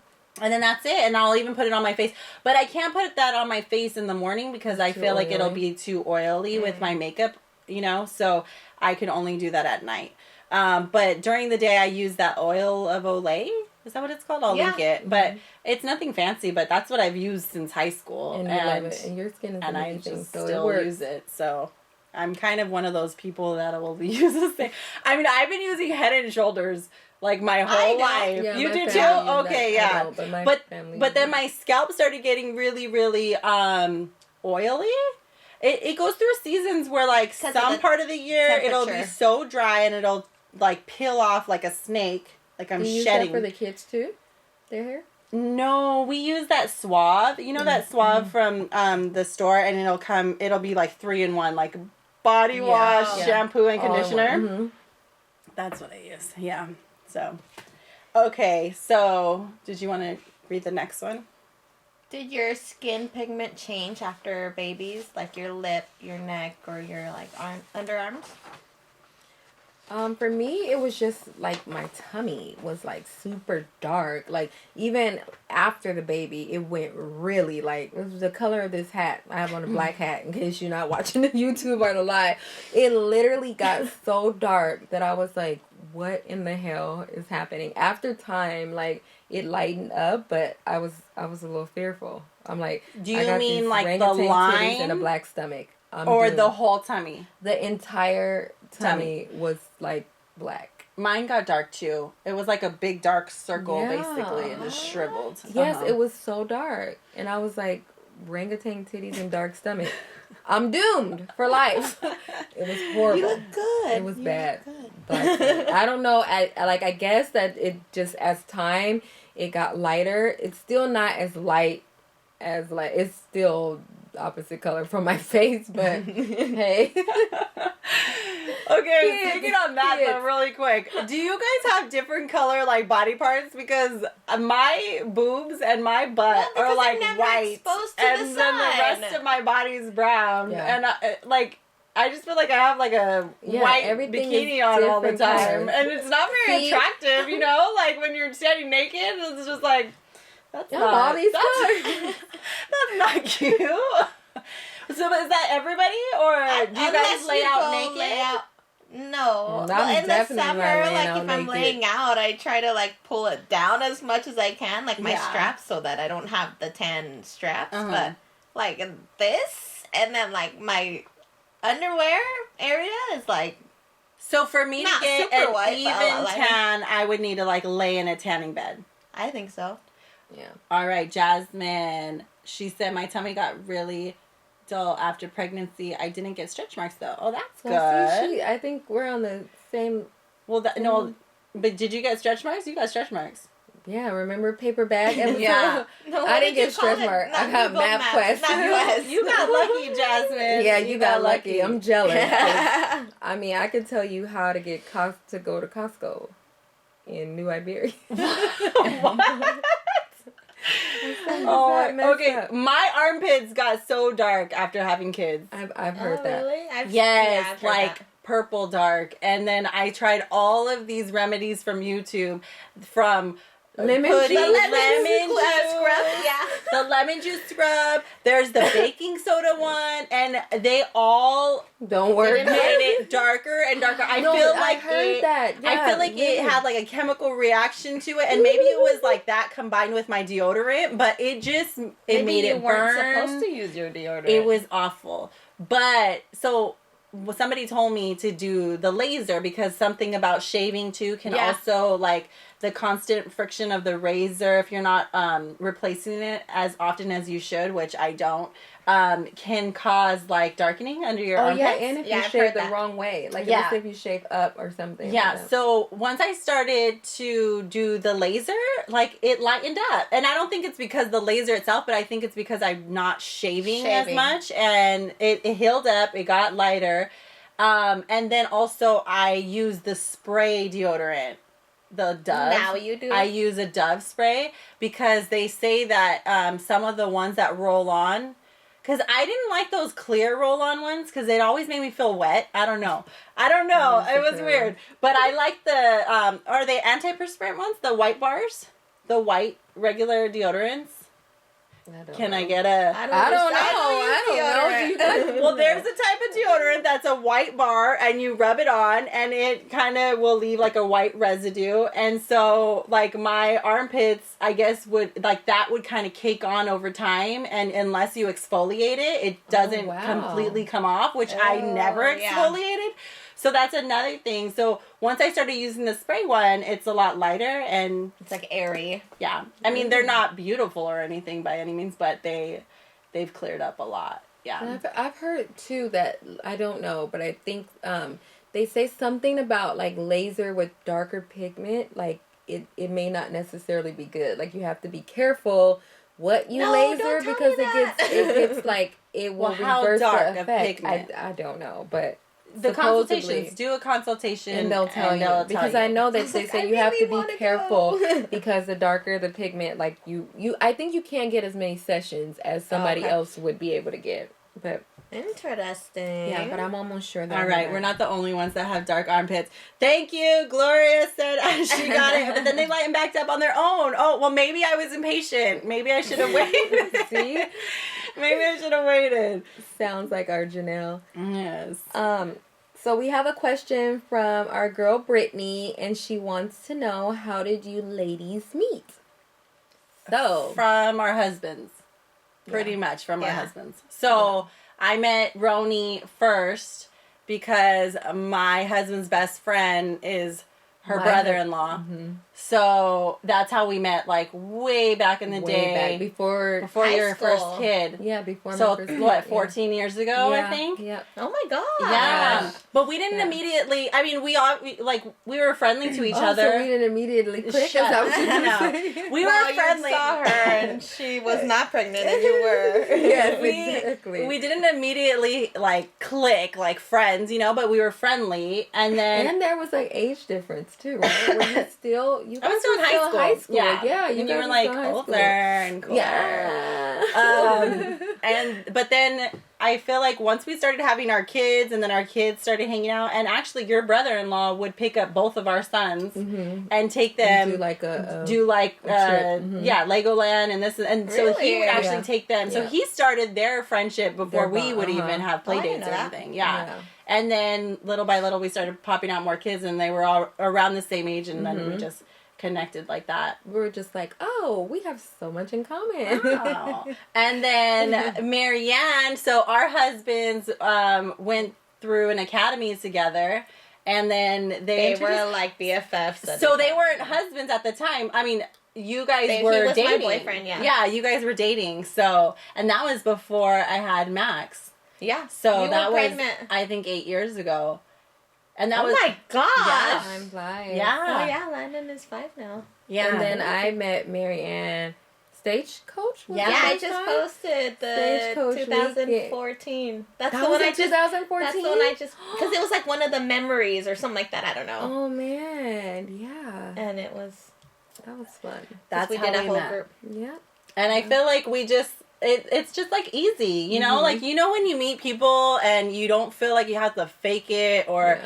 And then that's it. And I'll even put it on my face. But I can't put that on my face in the morning because I feel like it'll be too oily with my makeup, so I can only do that at night. But during the day I use that oil of Olay. Is that what it's called? I'll link it. But it's nothing fancy, but that's what I've used since high school. And I love it. And your skin is amazing. I just so still use it. So I'm kind of one of those people that will use this thing. I mean, I've been using Head and Shoulders like my whole life. Yeah, you do too? Okay, yeah. But then my scalp started getting really, really oily. It goes through seasons where like some part of the year it'll be so dry and it'll like peel off like a snake, like I'm shedding. Do you use that for the kids too? Their hair? No, we use that Suave. You know that Suave from the store, and it'll be like 3-in-1, like body wash, shampoo, and conditioner. Mm-hmm. That's what I use. Yeah. So, okay. So, did you want to read the next one? Did your skin pigment change after babies, like your lip, your neck, or your like underarms? For me, it was just like my tummy was like super dark. Like even after the baby, it went really like it was the color of this hat. I have on a black hat in case you're not watching the YouTube or the live. It literally got so dark that I was like, what in the hell is happening? After time, like it lightened up, but I was a little fearful. I'm like, do you mean like the line and a black stomach? Or the whole tummy? The entire tummy was like black. Mine got dark too. It was like a big dark circle basically and just shriveled. Yes, it was so dark. And I was like, orangutan titties and dark stomach. I'm doomed for life. It was horrible. You look good. It was bad. But I don't know. I guess that it just as time it got lighter. It's still not as light as like it's still opposite color from my face, but hey. Okay, speaking on that though, really quick. Do you guys have different color like body parts? Because my boobs and my butt are like white, and then the rest of my body's brown, and I just feel like I have like a white bikini on all the time, and it's not very attractive, like when you're standing naked, it's just like that's not cute. So is that everybody, or do you guys lay out naked? No. Well, in the summer, like if I'm laying out, I try to like pull it down as much as I can, like my straps, so that I don't have the tan straps. But like this, and then like my underwear area is like. So for me to get an even tan, I would need to like lay in a tanning bed. I think so. Yeah. All right, Jasmine. She said my tummy got really dull after pregnancy. I didn't get stretch marks though. Oh, that's good. See, I think we're on the same. Well, no, but did you get stretch marks? You got stretch marks. Yeah, remember paper bag? Yeah. No, I didn't get stretch marks. I got MapQuest. You got lucky, Jasmine. Yeah, you got lucky. I'm jealous. I mean, I could tell you how to go to Costco. in New Iberia. Oh, okay. My armpits got so dark after having kids. I've heard that. Really? Yes, I've heard like that. purple dark. And then I tried all of these remedies from YouTube, from Lemon putting juice. lemon juice, scrub, yeah. the lemon juice scrub. There's the baking soda one, and they all Don't worry. made it darker and darker. I No, feel I like heard that. Yeah, I feel like it really. had like a chemical reaction to it, and maybe it was like that combined with my deodorant, but it just Maybe made you it weren't burn. supposed to use your deodorant. It was awful. But so somebody told me to do the laser because something about shaving too can also, like, the constant friction of the razor, if you're not replacing it as often as you should, which I don't, can cause like darkening under your armpits. Yeah, and if you I've shave heard the that. wrong way, like Yeah. let's say if you shave up or something. Yeah, like that. so once I started to do the laser, like, it lightened up. And I don't think it's because the laser itself, but I think it's because I'm not shaving as much, and it healed up, it got lighter. And then also I use the spray deodorant, the Dove. Now you do? I use a Dove spray because they say that some of the ones that roll on, because I didn't like those clear roll-on ones because it always made me feel wet. I don't know. It was weird. But I like the, are they antiperspirant ones? The white bars? The white regular deodorants? Can I get a... I don't know. Do you guys... Well, there's a type of deodorant that's a white bar, and you rub it on, and it kind of will leave like a white residue. And so, like, my armpits, I guess, would, like, that would kind of cake on over time, and unless you exfoliate it, it doesn't completely come off, which I never exfoliated. So that's another thing. So once I started using the spray one, it's a lot lighter, and it's like airy. Yeah. I mean, they're not beautiful or anything by any means, but they've cleared up a lot. Yeah. And I've heard too that, I don't know, but I think they say something about like laser with darker pigment, like it may not necessarily be good. Like you have to be careful what you laser because it gets like it will reverse the effect. I don't know, but the consultations, do a consultation and they'll tell you because I know that they say you have to be careful because the darker the pigment, like I think you can't get as many sessions as somebody else would be able to get. But interesting. Yeah, but I'm almost sure that. All right, we're not the only ones that have dark armpits. Thank you, Gloria said she got it, but then they lightened back up on their own. Oh, well, maybe I was impatient. Maybe I should have waited. See, maybe I should have waited. Sounds like our Janelle. Yes. So we have a question from our girl Brittany, and she wants to know, how did you ladies meet? So from our husbands. Pretty much from our husbands. So I met Roni first because my husband's best friend is her brother-in-law. Mm-hmm. So that's how we met, like way back in the day. Back before your first kid. Yeah, before my so first kid. What, 14 years ago, I think? Yeah. Oh my god. Yeah. But we didn't immediately, I mean, we were friendly to each other. So we didn't immediately click. Shut up. We were friendly. You saw her and she was not pregnant and you were. Yes, exactly. We didn't immediately like click like friends, you know, but we were friendly, and then there was like age difference too, right? Were you still I was still in high school. Yeah, you were like older and cooler. Yeah. But then I feel like once we started having our kids, and then our kids started hanging out, and actually your brother-in-law would pick up both of our sons and take them do like a trip. Mm-hmm. Legoland and this, and so he would actually take them. So he started their friendship before we would even have play dates or anything. Yeah. And then little by little we started popping out more kids, and they were all around the same age, and then we just connected like that. We were just like, oh, we have so much in common. Oh. And then Marianne, so our husbands went through an academy together, and then they were like BFFs. So they weren't husbands at the time. I mean, you guys were he was dating. My boyfriend, Yeah, you guys were dating. So, and that was before I had Max. Yeah. So that was, I think, 8 years ago. And that was, my gosh. Yeah. Time flies. Yeah. Oh yeah, Landon is 5 now. Yeah. And then I met Marianne Stagecoach? Yeah, I just posted the Stagecoach 2014. That's That the was one in 2014? That's the one I just, because it was like one of the memories or something like that. I don't know. Oh man, yeah. And it was. That was fun. That's we how did a we whole met. group. Yeah. And I feel like we just, it's just like easy, you know? Like, you know, when you meet people and you don't feel like you have to fake it or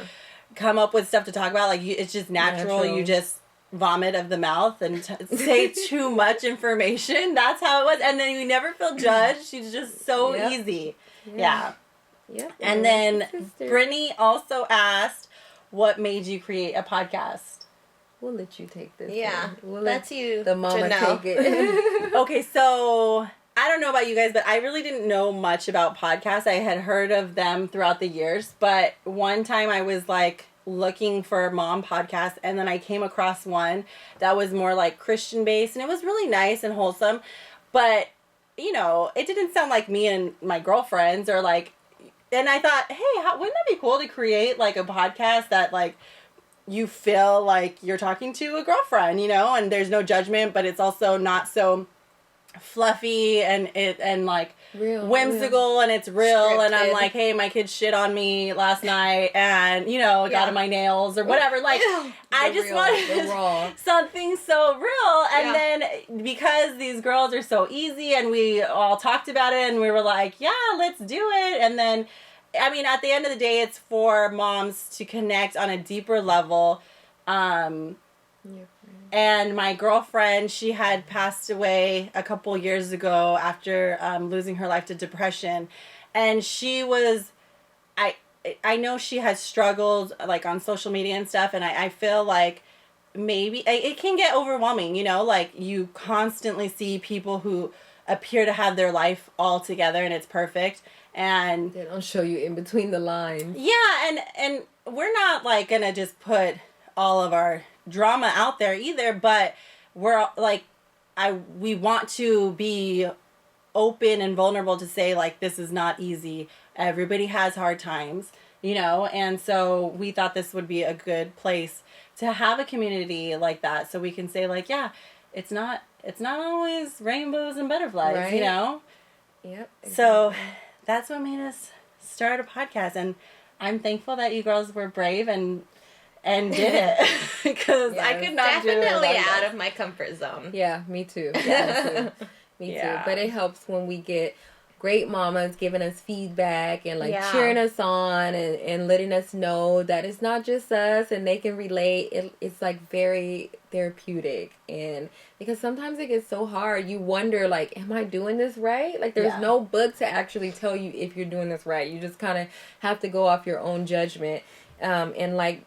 come up with stuff to talk about, like, it's just natural. You just vomit of the mouth and say too much information. That's how it was. And then you never feel judged. She's just so easy. Yeah. Yep. And then Brittany also asked, what made you create a podcast? We'll let you take this. Yeah. We'll that's let you. the mama take it. Okay, so I don't know about you guys, but I really didn't know much about podcasts. I had heard of them throughout the years, but one time I was like looking for mom podcasts, and then I came across one that was more like Christian based, and it was really nice and wholesome, but you know, it didn't sound like me and my girlfriends or like, and I thought, hey, wouldn't that be cool to create like a podcast that like you feel like you're talking to a girlfriend, you know, and there's no judgment, but it's also not so fluffy and like whimsical and it's real. Scripted. And I'm like, hey, my kid shit on me last night and, you know, got in my nails or whatever. Like, I just wanted something so real. And then because these girls are so easy and we all talked about it and we were like, yeah, let's do it. And then, I mean, at the end of the day, it's for moms to connect on a deeper level. And my girlfriend, she had passed away a couple years ago after losing her life to depression. And she was, I know she has struggled like on social media and stuff. And I feel like maybe it can get overwhelming, you know, like you constantly see people who appear to have their life all together and it's perfect. And they don't show you in between the lines. Yeah, and we're not like gonna just put all of our drama out there either, but we're like we want to be open and vulnerable to say like this is not easy. Everybody has hard times, you know, and so we thought this would be a good place to have a community like that so we can say like, yeah, it's not always rainbows and butterflies, you know? Yep. Exactly. So that's what made us start a podcast, and I'm thankful that you girls were brave and did it because I could not do it. Definitely out of my comfort zone. Yeah, me too. Yeah, me too. But it helps when we get great mamas giving us feedback and like cheering us on and letting us know that it's not just us and they can relate. It's like very therapeutic, and because sometimes it gets so hard, you wonder like, am I doing this right? Like there's no book to actually tell you if you're doing this right. You just kind of have to go off your own judgment. And like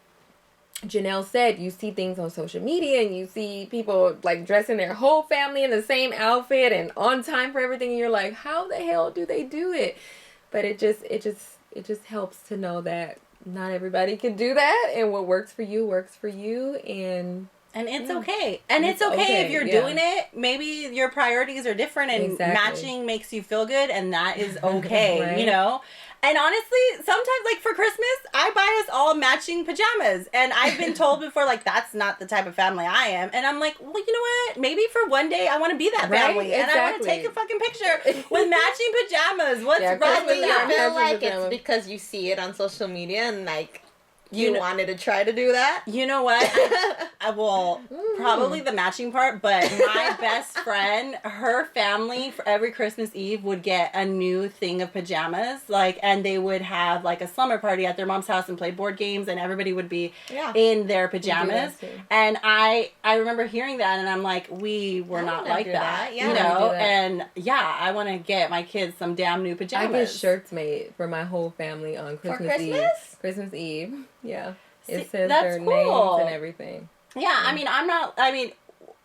Janelle said, you see things on social media and you see people like dressing their whole family in the same outfit and on time for everything, and you're like, how the hell do they do it? But it just helps to know that not everybody can do that, and what works for you, and it's okay. And it's okay if you're doing it. Maybe your priorities are different and matching makes you feel good, and that is okay, you know? And honestly, sometimes, like, for Christmas, I buy us all matching pajamas. And I've been told before, like, that's not the type of family I am. And I'm like, well, you know what? Maybe for one day, I want to be that family. And I want to take a fucking picture with matching pajamas. What's wrong with that? I feel like it's because you see it on social media and, like, you wanted to try to do that? You know what? I will probably the matching part, but my best friend, her family for every Christmas Eve would get a new thing of pajamas, like, and they would have like a slumber party at their mom's house and play board games, and everybody would be in their pajamas. And I remember hearing that, and I'm like, we were not like that, you know? And I want to get my kids some damn new pajamas. I get shirts made for my whole family on Christmas Eve. Christmas Eve. Yeah. It says their names and everything. Yeah, I mean,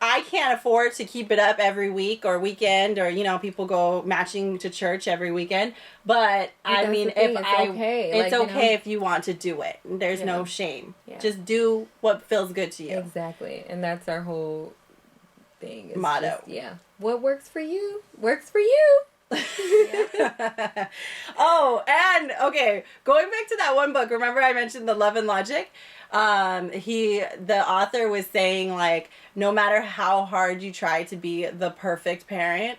I can't afford to keep it up every week or weekend, or, you know, people go matching to church every weekend. But I mean, it's okay if you want to do it. There's no shame. Yeah. Just do what feels good to you. Exactly. And that's our whole thing. Motto. What works for you, works for you. Oh, and okay, going back to that one book, remember I mentioned The Love and Logic? The author was saying, like, no matter how hard you try to be the perfect parent,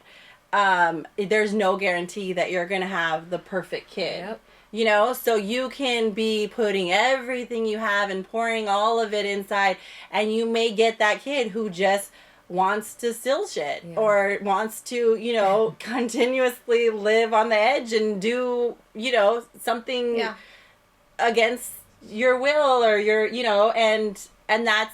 there's no guarantee that you're gonna have the perfect kid. Yep. You know, so you can be putting everything you have and pouring all of it inside, and you may get that kid who just wants to steal shit, or wants to, you know, continuously live on the edge and do, you know, something against your will, or your, you know, and that's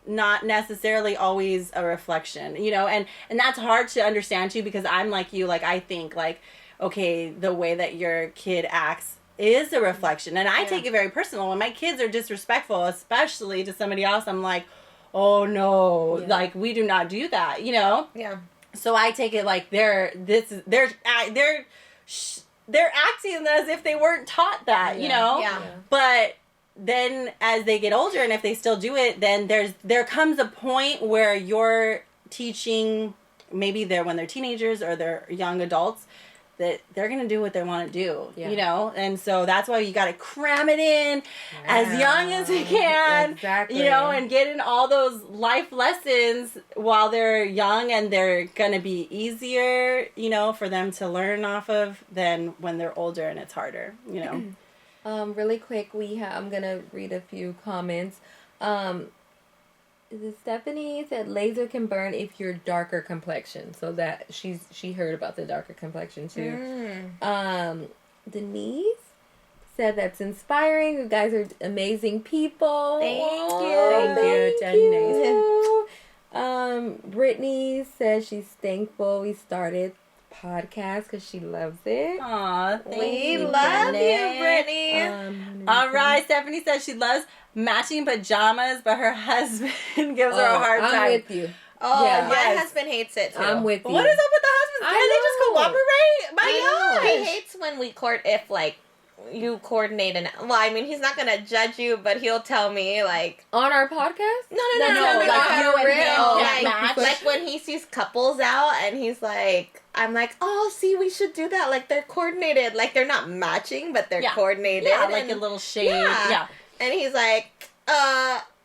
not necessarily always a reflection, you know, and that's hard to understand too, because I'm like you, like, I think, like, okay, the way that your kid acts is a reflection, and I take it very personal. When my kids are disrespectful, especially to somebody else, I'm like, oh no, like, we do not do that, you know? Yeah. So I take it like they're acting as if they weren't taught that, you know? Yeah. But then as they get older, and if they still do it, then there comes a point where you're teaching, maybe when they're teenagers or they're young adults, that they're going to do what they want to do, you know? And so that's why you got to cram it in as young as you can, you know, and get in all those life lessons while they're young, and they're going to be easier, you know, for them to learn off of than when they're older and it's harder, you know? Really quick, I'm going to read a few comments. Stephanie said laser can burn if you're darker complexion. So that she heard about the darker complexion too. Denise said that's inspiring. You guys are amazing people. Thank you. Brittany says she's thankful we started podcast because she loves it. Aw, we love you, Brittany. All right, Stephanie says she loves matching pajamas, but her husband gives her a hard time. I'm with you. Oh, my husband hates it too. I'm with you. What is up with the husbands? Can they just cooperate? My gosh. He hates when we if, like, you coordinate well, I mean, he's not gonna judge you, but he'll tell me, like, on our podcast. No, like you and him can't match. Like when he sees couples out, and he's like, I'm like, oh, see, we should do that. Like, they're coordinated. Like, they're not matching, but they're coordinated. Yeah, like a little shade. Yeah. And he's like,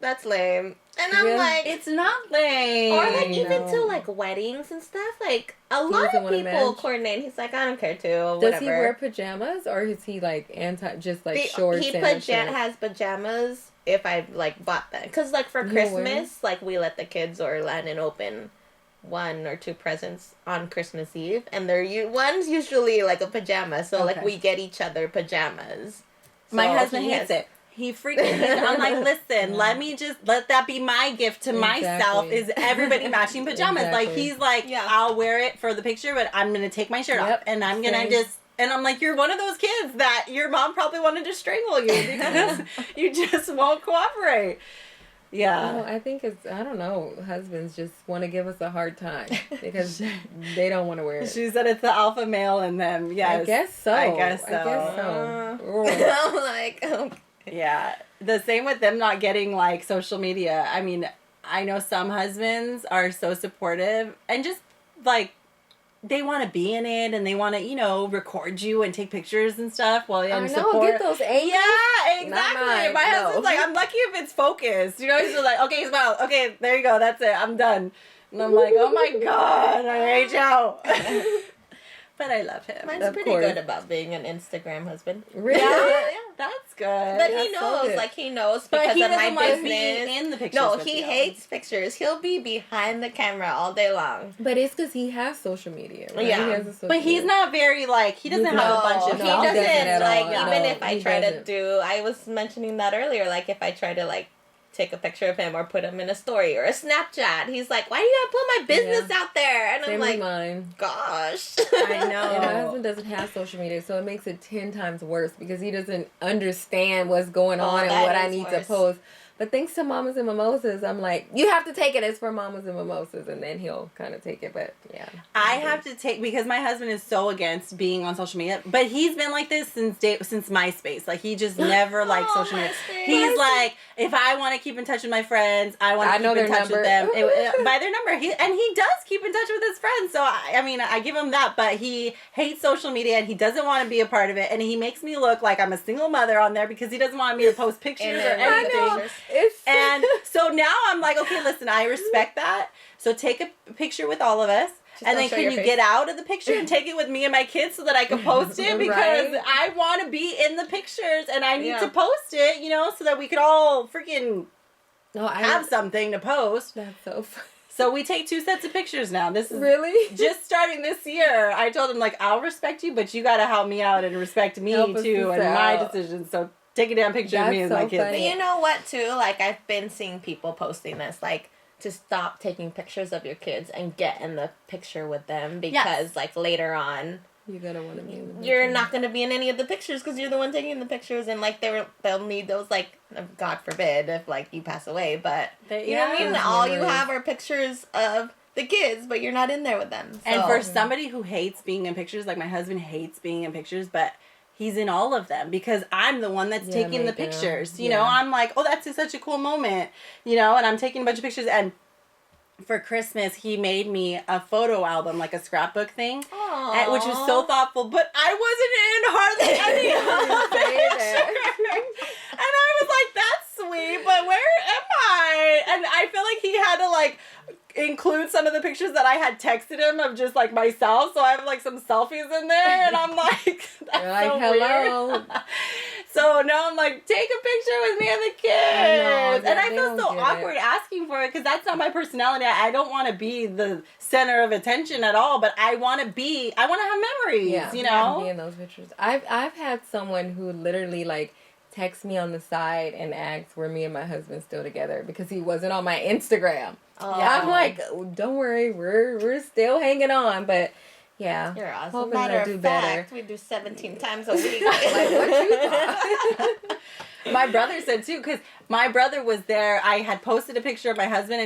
that's lame. And I'm like, it's not lame. Or like even to like weddings and stuff. Like a lot of people coordinate. He's like, I don't care too. Or does he wear pajamas, or is he like shorts? He has pajamas if I like bought them, because like for Christmas, like we let the kids or Landon open 1 or 2 presents on Christmas Eve, and one's usually like a pajama. So like we get each other pajamas. So my husband hates it. He freaking I'm like, listen, let that be my gift to myself, is everybody matching pajamas. Like, he's like, I'll wear it for the picture, but I'm going to take my shirt off, and I'm going to and I'm like, you're one of those kids that your mom probably wanted to strangle you because you just won't cooperate. Yeah. No, I think I don't know, husbands just want to give us a hard time because they don't want to wear it. She said it's the alpha male in them. Yes. I guess so. I'm like, okay. Yeah. The same with them not getting, like, social media. I mean, I know some husbands are so supportive and just, like, they want to be in it, and they want to, you know, record you and take pictures and stuff while you support. Get those angles. Yeah, exactly. My husband's like, I'm lucky if it's focused. You know, he's just like, okay, smile. Okay, there you go. That's it. I'm done. And I'm like, oh my God, I hate you. But I love him. Mine's pretty good about being an Instagram husband. Really? Yeah, that's good. But he knows, he knows because he of my business. Be in the pictures. No, he hates pictures. He'll be behind the camera all day long. But it's because he has social media. Right? Yeah, but he's not very he doesn't have a bunch of. He doesn't even if I try to do. I was mentioning that earlier. Like if I try to take a picture of him or put him in a story or a Snapchat, he's like, why do you gotta put my business out there? And I'm like, mine. Gosh. I know. And my husband doesn't have social media, so it makes it 10 times worse because he doesn't understand what's going on and what I need to post. But thanks to Mamas and Mimosas, I'm like, you have to take it as for Mamas and Mimosas, and then he'll kind of take it. But yeah, I have to take, because my husband is so against being on social media, but he's been like this since MySpace. Like, he just never liked social media. He's like, if I want to keep in touch with my friends, I want to keep in touch with them by their number. He does keep in touch with his friends. So I mean, I give him that, but he hates social media and he doesn't want to be a part of it, and he makes me look like I'm a single mother on there because he doesn't want me to post pictures or anything. And so now I'm like, okay, listen, I respect that. So take a picture with all of us. Just and then can you get out of the picture and take it with me and my kids so that I can post it? Because I want to be in the pictures and I need to post it, you know, so that we could all freaking have something to post. That's so funny. So we take 2 sets of pictures now. This is really just starting this year. I told him, like, I'll respect you, but you got to help me out and respect me too and my decisions. So take a damn picture of me and my kids. But you know what, too? Like, I've been seeing people posting this, like, to stop taking pictures of your kids and get in the picture with them because, like, later on, you're gonna want to be in the picture. You're not gonna be in any of the pictures because you're the one taking the pictures, and like they'll need those, like, God forbid if like you pass away, but you know what I mean. All you have are pictures of the kids, but you're not in there with them. So. And for somebody who hates being in pictures, like my husband hates being in pictures, but he's in all of them because I'm the one that's taking the pictures. You know, I'm like, oh, that's such a cool moment, you know, and I'm taking a bunch of pictures. And for Christmas, he made me a photo album, like a scrapbook thing, which was so thoughtful, but I wasn't in hardly any of the pictures. And I was like, that's sweet, but where am I? And I feel like he had to, like, include some of the pictures that I had texted him of just, like, myself, so I have, like, some selfies in there, and I'm like, that's so hello. Weird. So now I'm like, take a picture with me and the kids. And I feel so awkward asking for it because that's not my personality. I don't want to be the center of attention at all, but I want to have memories, you know? Be in those pictures. I've had someone who literally, like, text me on the side and asked were me and my husband still together because he wasn't on my Instagram. I'm like, don't worry, we're still hanging on, but yeah. You're awesome. Matter of fact, we do 17 times a week. Like, what you thought? My brother said too, because my brother was there. I had posted a picture of my husband,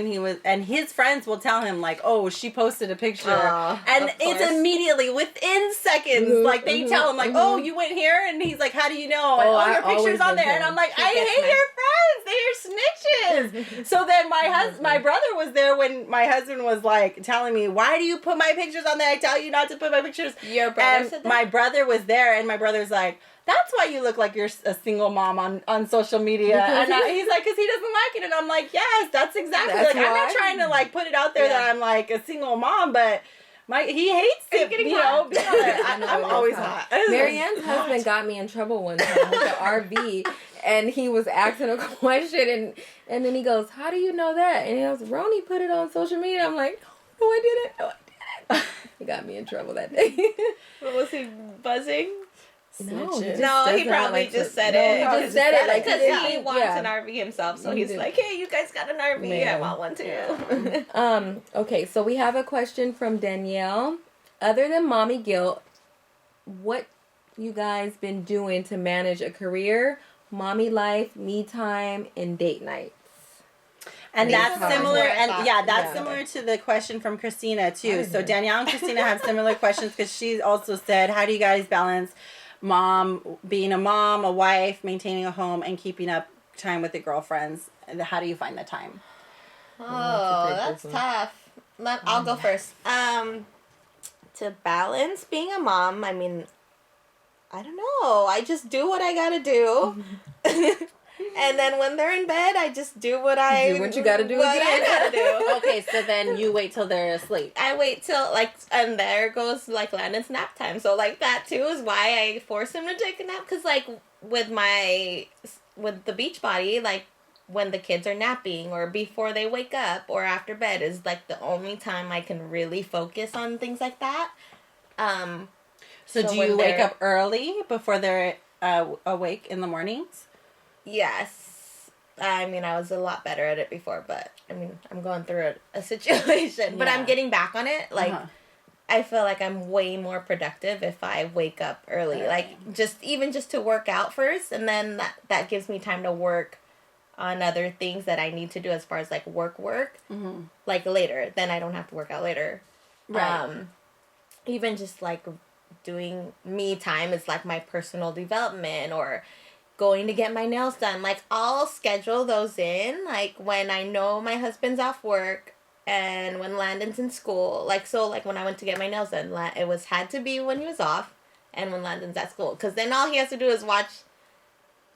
and his friends will tell him like, "Oh, she posted a picture," and it's immediately within seconds. Like they tell him like, "Oh, you went here," and he's like, "How do you know?" And, your picture's on there, and I'm like, "I hate your friends. They are snitches." So then my brother was there when my husband was like telling me, "Why do you put my pictures on there? I tell you not to put my pictures." Your brother said that? My brother was there, and my brother's like, that's why you look like you're a single mom on social media. And he's like, because he doesn't like it. And I'm like, yes, that's exactly. That's like, I'm not trying to like put it out there that I'm like a single mom, but he hates it. You know, I'm always hot. Marianne's husband got me in trouble one time with the RV. And he was asking a question, and then he goes, "How do you know that?" And he goes, "Roni put it on social media." I'm like, "No, I didn't. He got me in trouble that day. What was he buzzing? No, he probably just said it. He just said it like because he wants an RV himself. So he's like, "Hey, you guys got an RV? I want one too." Okay, so we have a question from Danielle. Other than mommy guilt, what you guys been doing to manage a career, mommy life, me time, and date nights? And that's similar, similar to the question from Christina too. So Danielle and Christina have similar questions because she also said, "How do you guys balance being a mom, a wife, maintaining a home, and keeping up time with the girlfriends? And how do you find the time?" Oh, that's tough. I'll go first. To balance being a mom, I mean, I don't know. I just do what I gotta do. And then when they're in bed, I just do what you gotta do. I gotta do. Okay, so then you wait till they're asleep. I wait till and there goes Landon's nap time. So that too is why I force him to take a nap. Cause with the Beachbody, when the kids are napping or before they wake up or after bed is the only time I can really focus on things like that. So do you wake up early before they're awake in the mornings? Yes. I mean, I was a lot better at it before, but I mean, I'm going through a situation, but I'm getting back on it. I feel like I'm way more productive if I wake up early. Just to work out first, and then that gives me time to work on other things that I need to do as far as like work, Mm-hmm. like later. Then I don't have to work out later. Right. Even just like doing me time is like my personal development, or going to get my nails done. Like I'll schedule those in like when I know my husband's off work and when Landon's in school. Like so like when I went to get my nails done, it was had to be when he was off and when Landon's at school, because then all he has to do is watch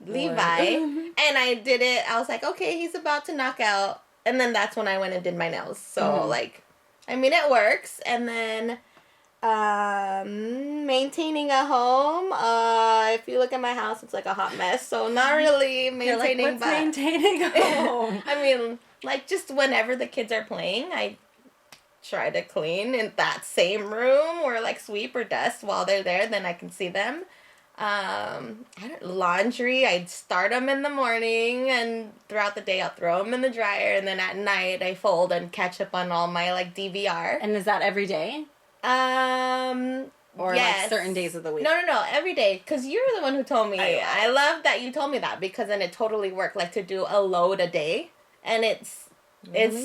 Levi. And I did it. I was like, okay, he's about to knock out, and then that's when I went and did my nails. So like, I mean, it works. And then maintaining a home, if you look at my house, it's like a hot mess, so not really maintaining. You're like, what's maintaining a home? I mean, like, just whenever the kids are playing, I try to clean in that same room, or like sweep or dust while they're there, then I can see them. Laundry, I'd start them in the morning, and throughout the day I'll throw them in the dryer, and then at night I fold and catch up on all my like DVR. And is that every day? Or yes. like certain days of the week? No, every day. Because you're the one who told me. I love that you told me that, because then it totally worked. Like to do a load a day, and it's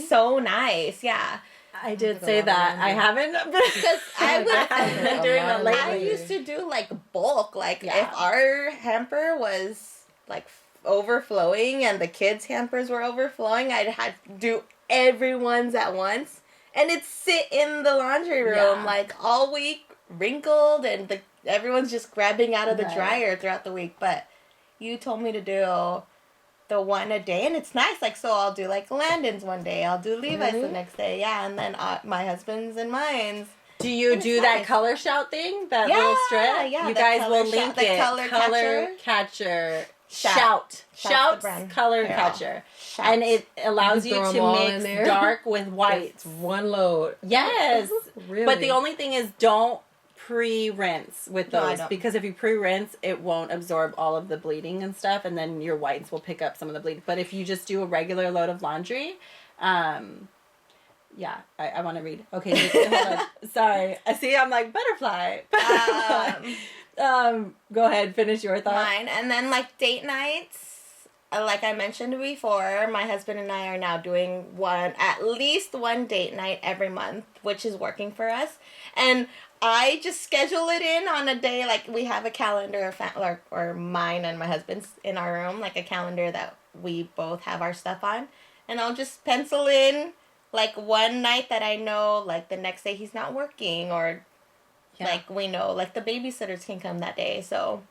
so nice. Yeah. I did say that. I haven't, because I haven't been doing that lately. I used to do like bulk. Like if our hamper was like overflowing and the kids' hampers were overflowing, I'd have to do everyone's at once. And it'd sit in the laundry room like all week, wrinkled, and everyone's just grabbing out of the dryer throughout the week. But you told me to do the one a day, and it's nice. Like, so I'll do like Landon's one day, I'll do Levi's the next day, and then my husband's and mine's. Do you do that color shout thing? That little strip? Yeah, you guys will link it. Color catcher. Shout. Shout's color catcher. Shout. And it allows you to mix dark with white. It's one load. Yes. Really? But the only thing is, don't pre-rinse with those, because if you pre-rinse, it won't absorb all of the bleeding and stuff, and then your whites will pick up some of the bleeding. But if you just do a regular load of laundry, I want to read. Okay, hold on. Sorry. I see. I'm like butterfly. Go ahead, finish your thought. Mine. And then like date nights, like I mentioned before, my husband and I are now doing at least one date night every month, which is working for us. And I just schedule it in on a day, like we have a calendar, or mine and my husband's in our room, like a calendar that we both have our stuff on. And I'll just pencil in like one night that I know, like the next day he's not working, or like we know like the babysitters can come that day. So.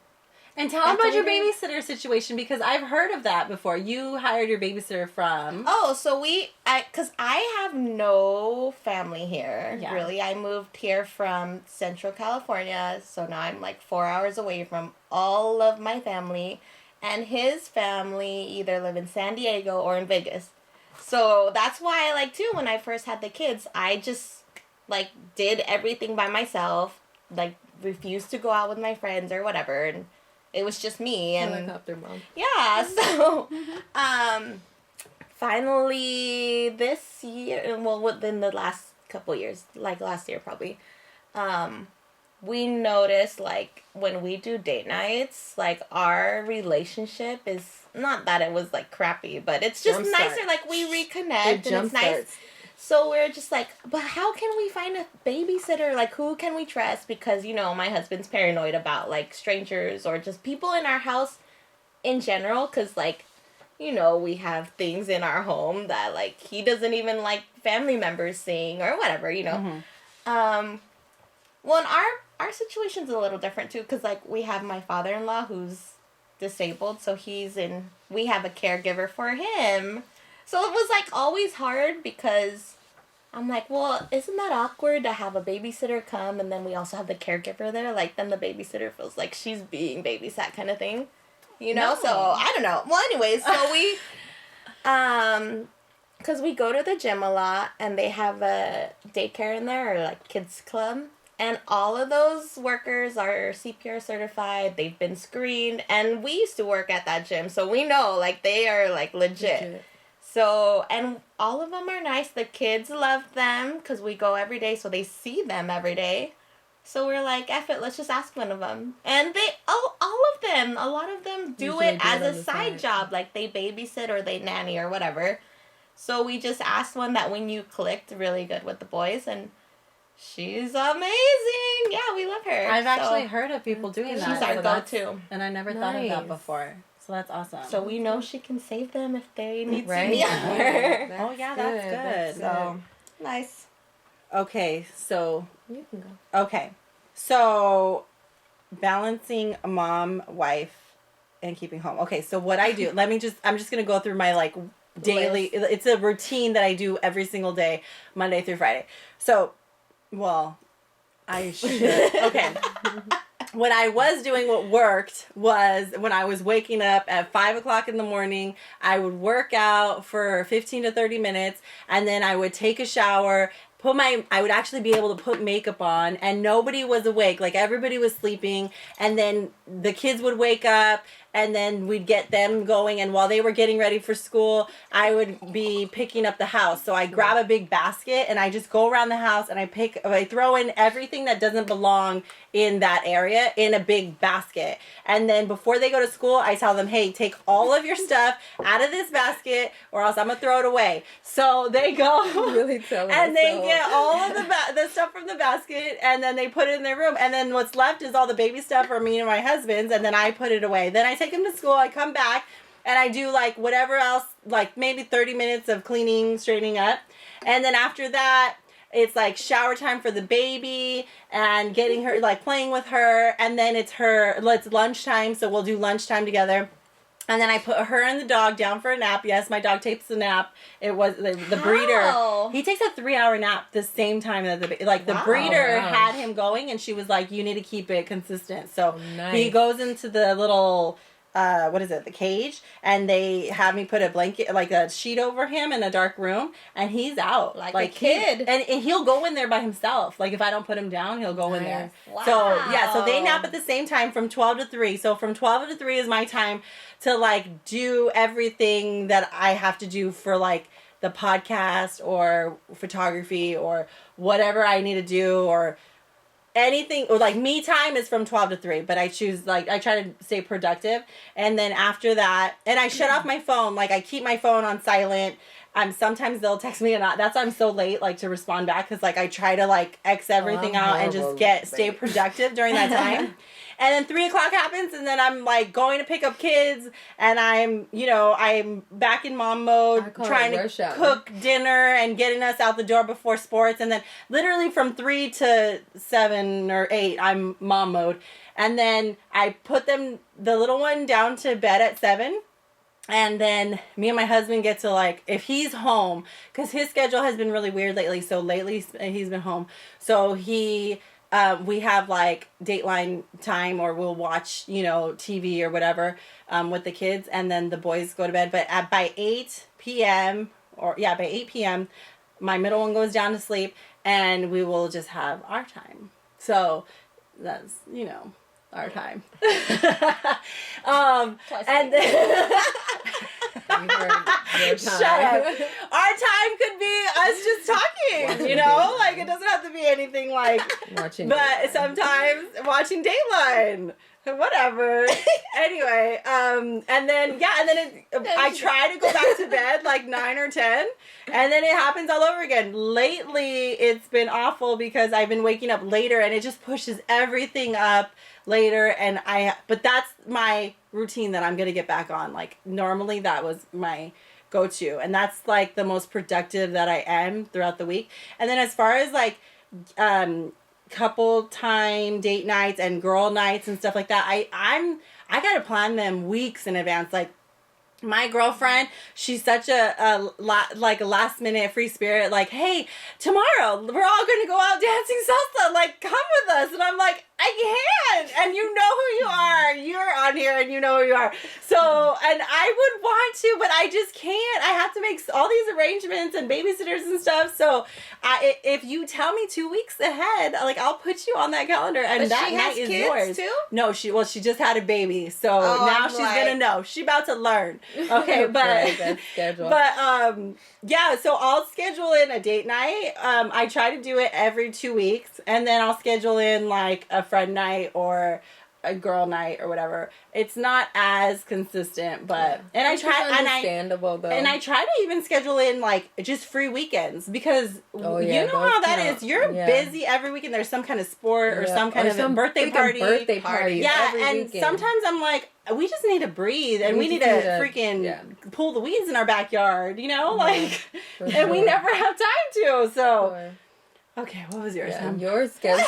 And tell them about your babysitter situation, because I've heard of that before. You hired your babysitter from... Oh, so because I have no family here, really. I moved here from Central California, so now I'm like 4 hours away from all of my family. And his family either live in San Diego or in Vegas. So that's why, like, too, when I first had the kids, I just, like, did everything by myself, like, refused to go out with my friends or whatever, and... It was just me, and helicopter mom. Yeah, so finally this year, well, within the last couple years, like last year probably, we noticed like when we do date nights, like our relationship is not that it was like crappy, but it's just nicer. Like we reconnect, and it's nice. So we're just like, but how can we find a babysitter? Like, who can we trust? Because, you know, my husband's paranoid about, like, strangers or just people in our house in general. Because, like, you know, we have things in our home that, like, he doesn't even like family members seeing or whatever, you know. Well, and our situation's a little different, too. Because, like, we have my father-in-law who's disabled. So we have a caregiver for him. So it was, like, always hard because I'm like, well, isn't that awkward to have a babysitter come and then we also have the caregiver there? Like, then the babysitter feels like she's being babysat kind of thing. You know? No. So, I don't know. Well, anyways, so we, because we go to the gym a lot and they have a daycare in there, or, like, kids club. And all of those workers are CPR certified. They've been screened. And we used to work at that gym. So we know, like, they are, like, legit. So, and all of them are nice. The kids love them because we go every day, so they see them every day. So we're like, F it, let's just ask one of them. And all of A lot of them do Usually it as a the side job, like they babysit or they nanny or whatever. So we just asked one that we knew clicked really good with the boys, and she's amazing. Yeah, we love her. I've actually heard of people doing that. She's our go-to. And I never thought of that before. So that's awesome. So we know she can save them if they need Right. to be over. Oh, yeah, that's good. So, nice. Okay, so... You can go. Okay. So, balancing mom, wife, and keeping home. Okay, so what I do... I'm just going to go through my, like, daily... It's a routine that I do every single day, Monday through Friday. So, well, I should... Okay. What I was doing, what worked, was when I was waking up at 5 o'clock in the morning, I would work out for 15 to 30 minutes, and then I would take a shower, I would actually be able to put makeup on, and nobody was awake. Like, everybody was sleeping, and then the kids would wake up, and then we'd get them going, and while they were getting ready for school, I would be picking up the house. So I grab a big basket, and I just go around the house, and I throw in everything that doesn't belong in that area in a big basket. And then before they go to school, I tell them, hey, take all of your stuff out of this basket, or else I'm gonna throw it away. So they go Really tell and they get all of the stuff from the basket, and then they put it in their room, and then what's left is all the baby stuff for me and my husband's, and then I put it away. Then I take him to school, I come back, and I do like whatever else, like maybe 30 minutes of cleaning, straightening up, and then after that, it's like shower time for the baby and getting her, like playing with her, and then it's lunchtime, so we'll do lunchtime together. And then I put her and the dog down for a nap. Yes, my dog takes a nap. It was the breeder. He takes a 3-hour nap the same time that the breeder had him going, and she was like, you need to keep it consistent. So he goes into the little, the cage, and they have me put a blanket, like a sheet over him in a dark room, and he's out. Like a kid. And he'll go in there by himself. Like, if I don't put him down, he'll go in there. Wow. So they nap at the same time from 12 to 3. So from 12 to 3 is my time to, like, do everything that I have to do for, like, the podcast or photography or whatever I need to do, or anything, or like me time is from 12 to 3, but I choose, like, I try to stay productive. And then after that, and I shut off my phone, like I keep my phone on silent. Sometimes they'll text me, and that's why I'm so late, like, to respond back, because like I try to like X everything out and just stay productive during that time. And then 3 o'clock happens, and then I'm like going to pick up kids, and I'm back in mom mode, trying to cook dinner and getting us out the door before sports. And then literally from 3 to 7 or 8, I'm mom mode. And then I put the little one down to bed at 7. And then me and my husband get to, like, if he's home, because his schedule has been really weird lately. So lately he's been home. So we have like Dateline time, or we'll watch, TV or whatever, with the kids, and then the boys go to bed. But by 8 p.m. by 8 p.m., my middle one goes down to sleep, and we will just have our time. So that's, our time. And then shut up. Our time could be us just talking, like it doesn't have to be anything like watching, but sometimes watching Dateline, whatever. Anyway, and then I try to go back to bed like 9 or 10, and then it happens all over again. Lately, it's been awful because I've been waking up later, and it just pushes everything up later, but that's my routine that I'm gonna get back on. Like, normally that was my go-to, and that's like the most productive that I am throughout the week. And then as far as like couple time date nights and girl nights and stuff like that, I gotta plan them weeks in advance. Like, my girlfriend, she's such a last minute free spirit. Like, hey, tomorrow we're all gonna go out dancing salsa. Like, come with us. And I'm like, I can't. And you know who you are. You're on here, and you know who you are. So, and I would want to, but I just can't. I have to make all these arrangements and babysitters and stuff. So, if you tell me 2 weeks ahead, like, I'll put you on that calendar, and but that night is yours. Too? No, she just had a baby, so now she's gonna know. She's about to learn. Okay, but yeah, so I'll schedule in a date night. I try to do it every 2 weeks, and then I'll schedule in like a friend night or a girl night or whatever. It's not as consistent, but and I try understandable though. And I try to even schedule in like just free weekends because you know how that is. You're busy every weekend. There's some kind of sport or some kind of birthday party. Yeah, and weekend. Sometimes I'm like, we just need to breathe and we need to freaking pull the weeds in our backyard, you know, like, and we never have time to. So. Okay, what was yours? Yours schedule.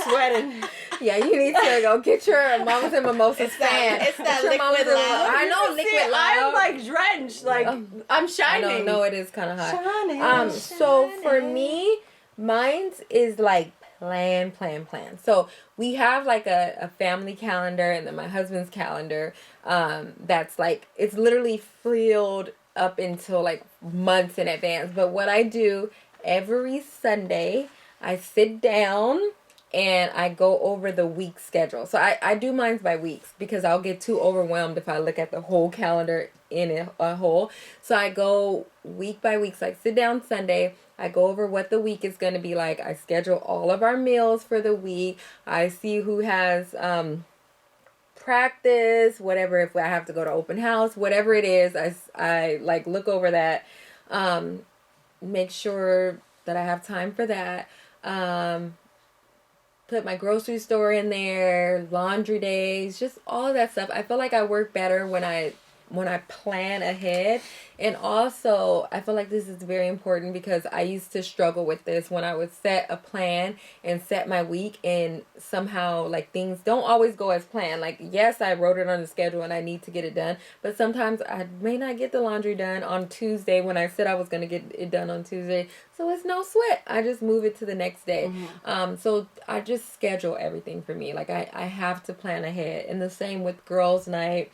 Sweating. Yeah, you need to go get your Mommas and Mimosas fan. It's that liquid loud. I know, liquid loud. I'm like drenched. Like, I'm shining. No, it is kind of hot. Shining. So for me, mine's is like plan. So we have like a family calendar and then my husband's calendar. That's like, it's literally filled up until like months in advance. But what I do every Sunday, I sit down and I go over the week schedule. So I do mine by weeks because I'll get too overwhelmed if I look at the whole calendar in a whole. So I go week by week. So I sit down Sunday. I go over what the week is going to be like. I schedule all of our meals for the week. I see who has practice, whatever, if I have to go to open house, whatever it is. I like look over that. Make sure that I have time for that. Put my grocery store in there, laundry days, just all of that stuff. I feel like I work better when I plan ahead. And also, I feel like this is very important because I used to struggle with this when I would set a plan and set my week and somehow like things don't always go as planned. Like, yes, I wrote it on the schedule and I need to get it done, but sometimes I may not get the laundry done on Tuesday when I said I was going to get it done on Tuesday. So it's no sweat. I just move it to the next day. So I just schedule everything for me. Like I have to plan ahead. And the same with girls' night.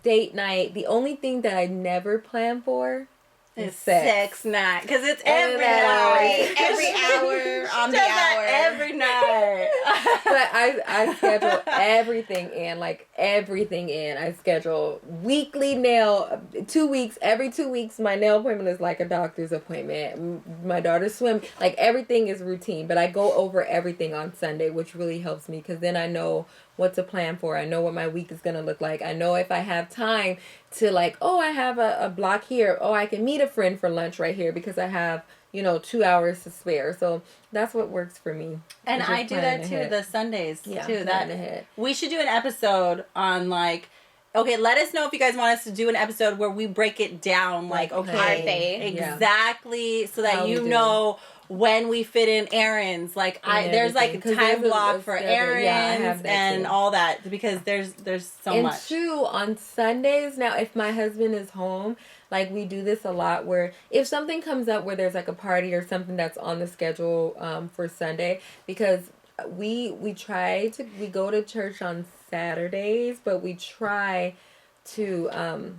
Date night. The only thing that I never plan for is sex night, because it's every night, every hour on the hour, every night. But I schedule everything in. I schedule weekly nail, 2 weeks. Every 2 weeks, my nail appointment is like a doctor's appointment. My daughter's swim, like everything is routine. But I go over everything on Sunday, which really helps me because then I know what to plan for. I know what my week is going to look like. I know if I have time to like, oh, I have a block here. Oh, I can meet a friend for lunch right here because I have, 2 hours to spare. So that's what works for me. And I do that too, the Sundays too. That we should do an episode on like, okay, let us know if you guys want us to do an episode where we break it down, like, okay, exactly, so that you know when we fit in errands, like there's like a time block for errands and all that, because there's so much. And too, on Sundays now, if my husband is home, like we do this a lot where if something comes up where there's like a party or something that's on the schedule for Sunday, because we go to church on Saturdays, but we try to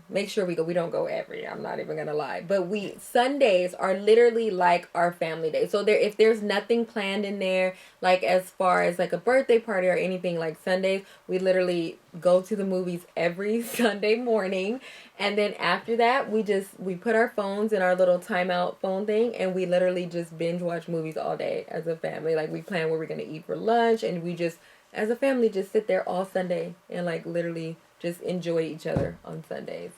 make sure we don't go I'm not even gonna lie, but Sundays are literally like our family day. So if there's nothing planned in there, like as far as like a birthday party or anything, like Sundays we literally go to the movies every Sunday morning, and then after that we put our phones in our little timeout phone thing and we literally just binge watch movies all day as a family. Like we plan where we're gonna eat for lunch, and we just as a family just sit there all Sunday and like literally just enjoy each other on Sundays.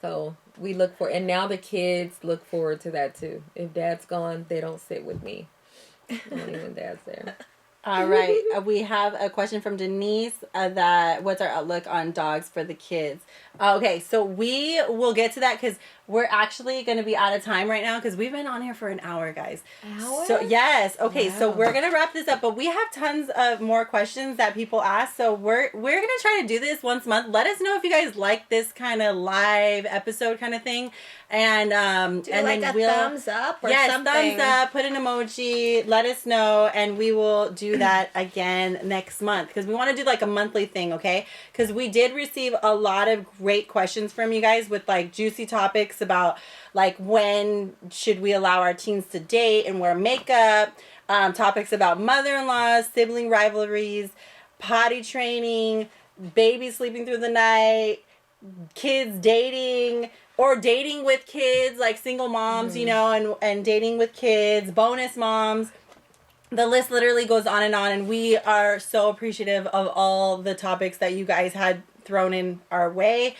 So we look for, and now the kids look forward to that too. If dad's gone, they don't sit with me. Only when dad's there. All right. We have a question from Denise that what's our outlook on dogs for the kids? Okay, so we will get to that because we're actually going to be out of time right now because we've been on here for an hour, guys. Hour? So yes. Okay, so we're going to wrap this up, but we have tons of more questions that people ask. So we're going to try to do this once a month. Let us know if you guys like this kind of live episode kind of thing. And do and like then a thumbs up or something. Thumbs up, put an emoji, let us know, and we will do that again next month because we want to do like a monthly thing, okay? Because we did receive a lot of great questions from you guys with like juicy topics about like when should we allow our teens to date and wear makeup, topics about mother-in-laws, sibling rivalries, potty training, babies sleeping through the night, kids dating, or dating with kids, like single moms, and dating with kids, bonus moms. The list literally goes on, and we are so appreciative of all the topics that you guys had thrown in our way.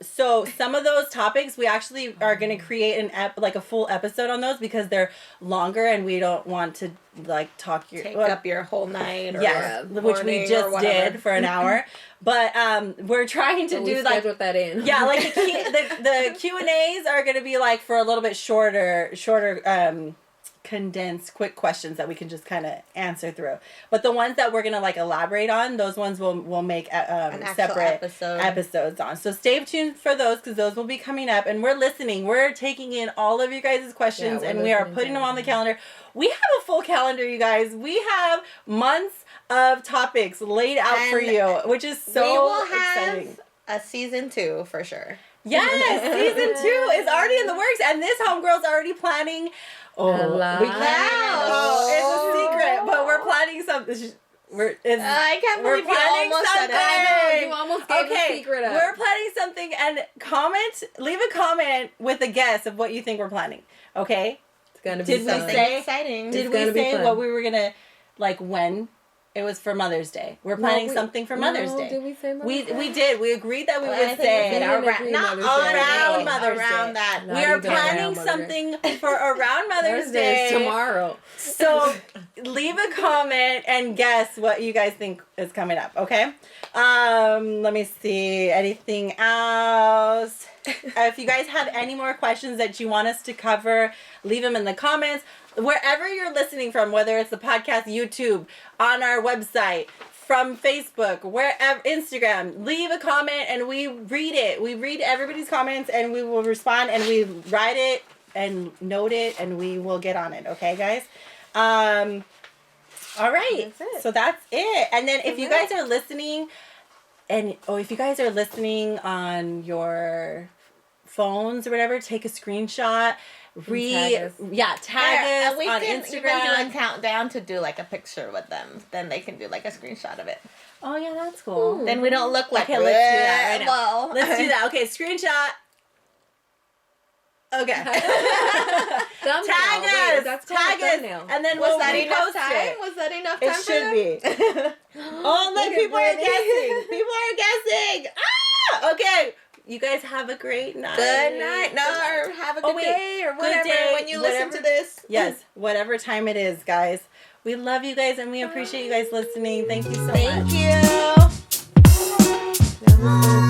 So some of those topics we actually are going to create a full episode on those because they're longer and we don't want to like take up your whole night. Or which we just did for an hour. But we're trying to do like schedule that in. Yeah, like the Q&As are going to be like for a little bit shorter condensed quick questions that we can just kind of answer through. But the ones that we're going to like elaborate on, those ones we'll make separate episodes on. So stay tuned for those because those will be coming up, and we're listening. We're taking in all of you guys' questions and we are putting them on the calendar. We have a full calendar, you guys. We have months of topics laid out for you, which is so exciting. A season 2 for sure. Yes, season 2 is already in the works, and this homegirl's already planning. Oh, we can't. It's a secret, but we're planning something. I can't believe you almost said it. I know, you almost gave the secret up. We're planning something, and leave a comment with a guess of what you think we're planning. Okay? It's gonna be something exciting. Did we say what we were gonna like when? It was for Mother's Day. We're planning something for Mother's Day. Did we say Mother's Day? We did. We agreed that we would say around Mother's Day. That. We are planning something for around Mother's Day tomorrow. So leave a comment and guess what you guys think is coming up. Okay. Let me see. Anything else? If you guys have any more questions that you want us to cover, leave them in the comments. Wherever you're listening from, whether it's the podcast, YouTube, on our website, from Facebook, wherever, Instagram, leave a comment and we read it. We read everybody's comments and we will respond and we write it and note it and we will get on it. Okay, guys? All right. So that's it. And then if you guys are listening if you guys are listening on your phones or whatever, take a screenshot. Tag us on Instagram. We can do a countdown to do like a picture with them. Then they can do like a screenshot of it. Oh yeah, that's cool. Then we don't look like. Okay, let's do that right now. Let's do that. Okay, screenshot. Okay. Tag us. Tag us. And then was that enough time? Was that enough time? It should be. Oh, look, people are guessing. People are guessing. Ah, okay. You guys have a great night. Good night. No, or have a good day or whatever when you listen to this. Yes, whatever time it is, guys. We love you guys and we appreciate you guys listening. Thank you so much. Thank you.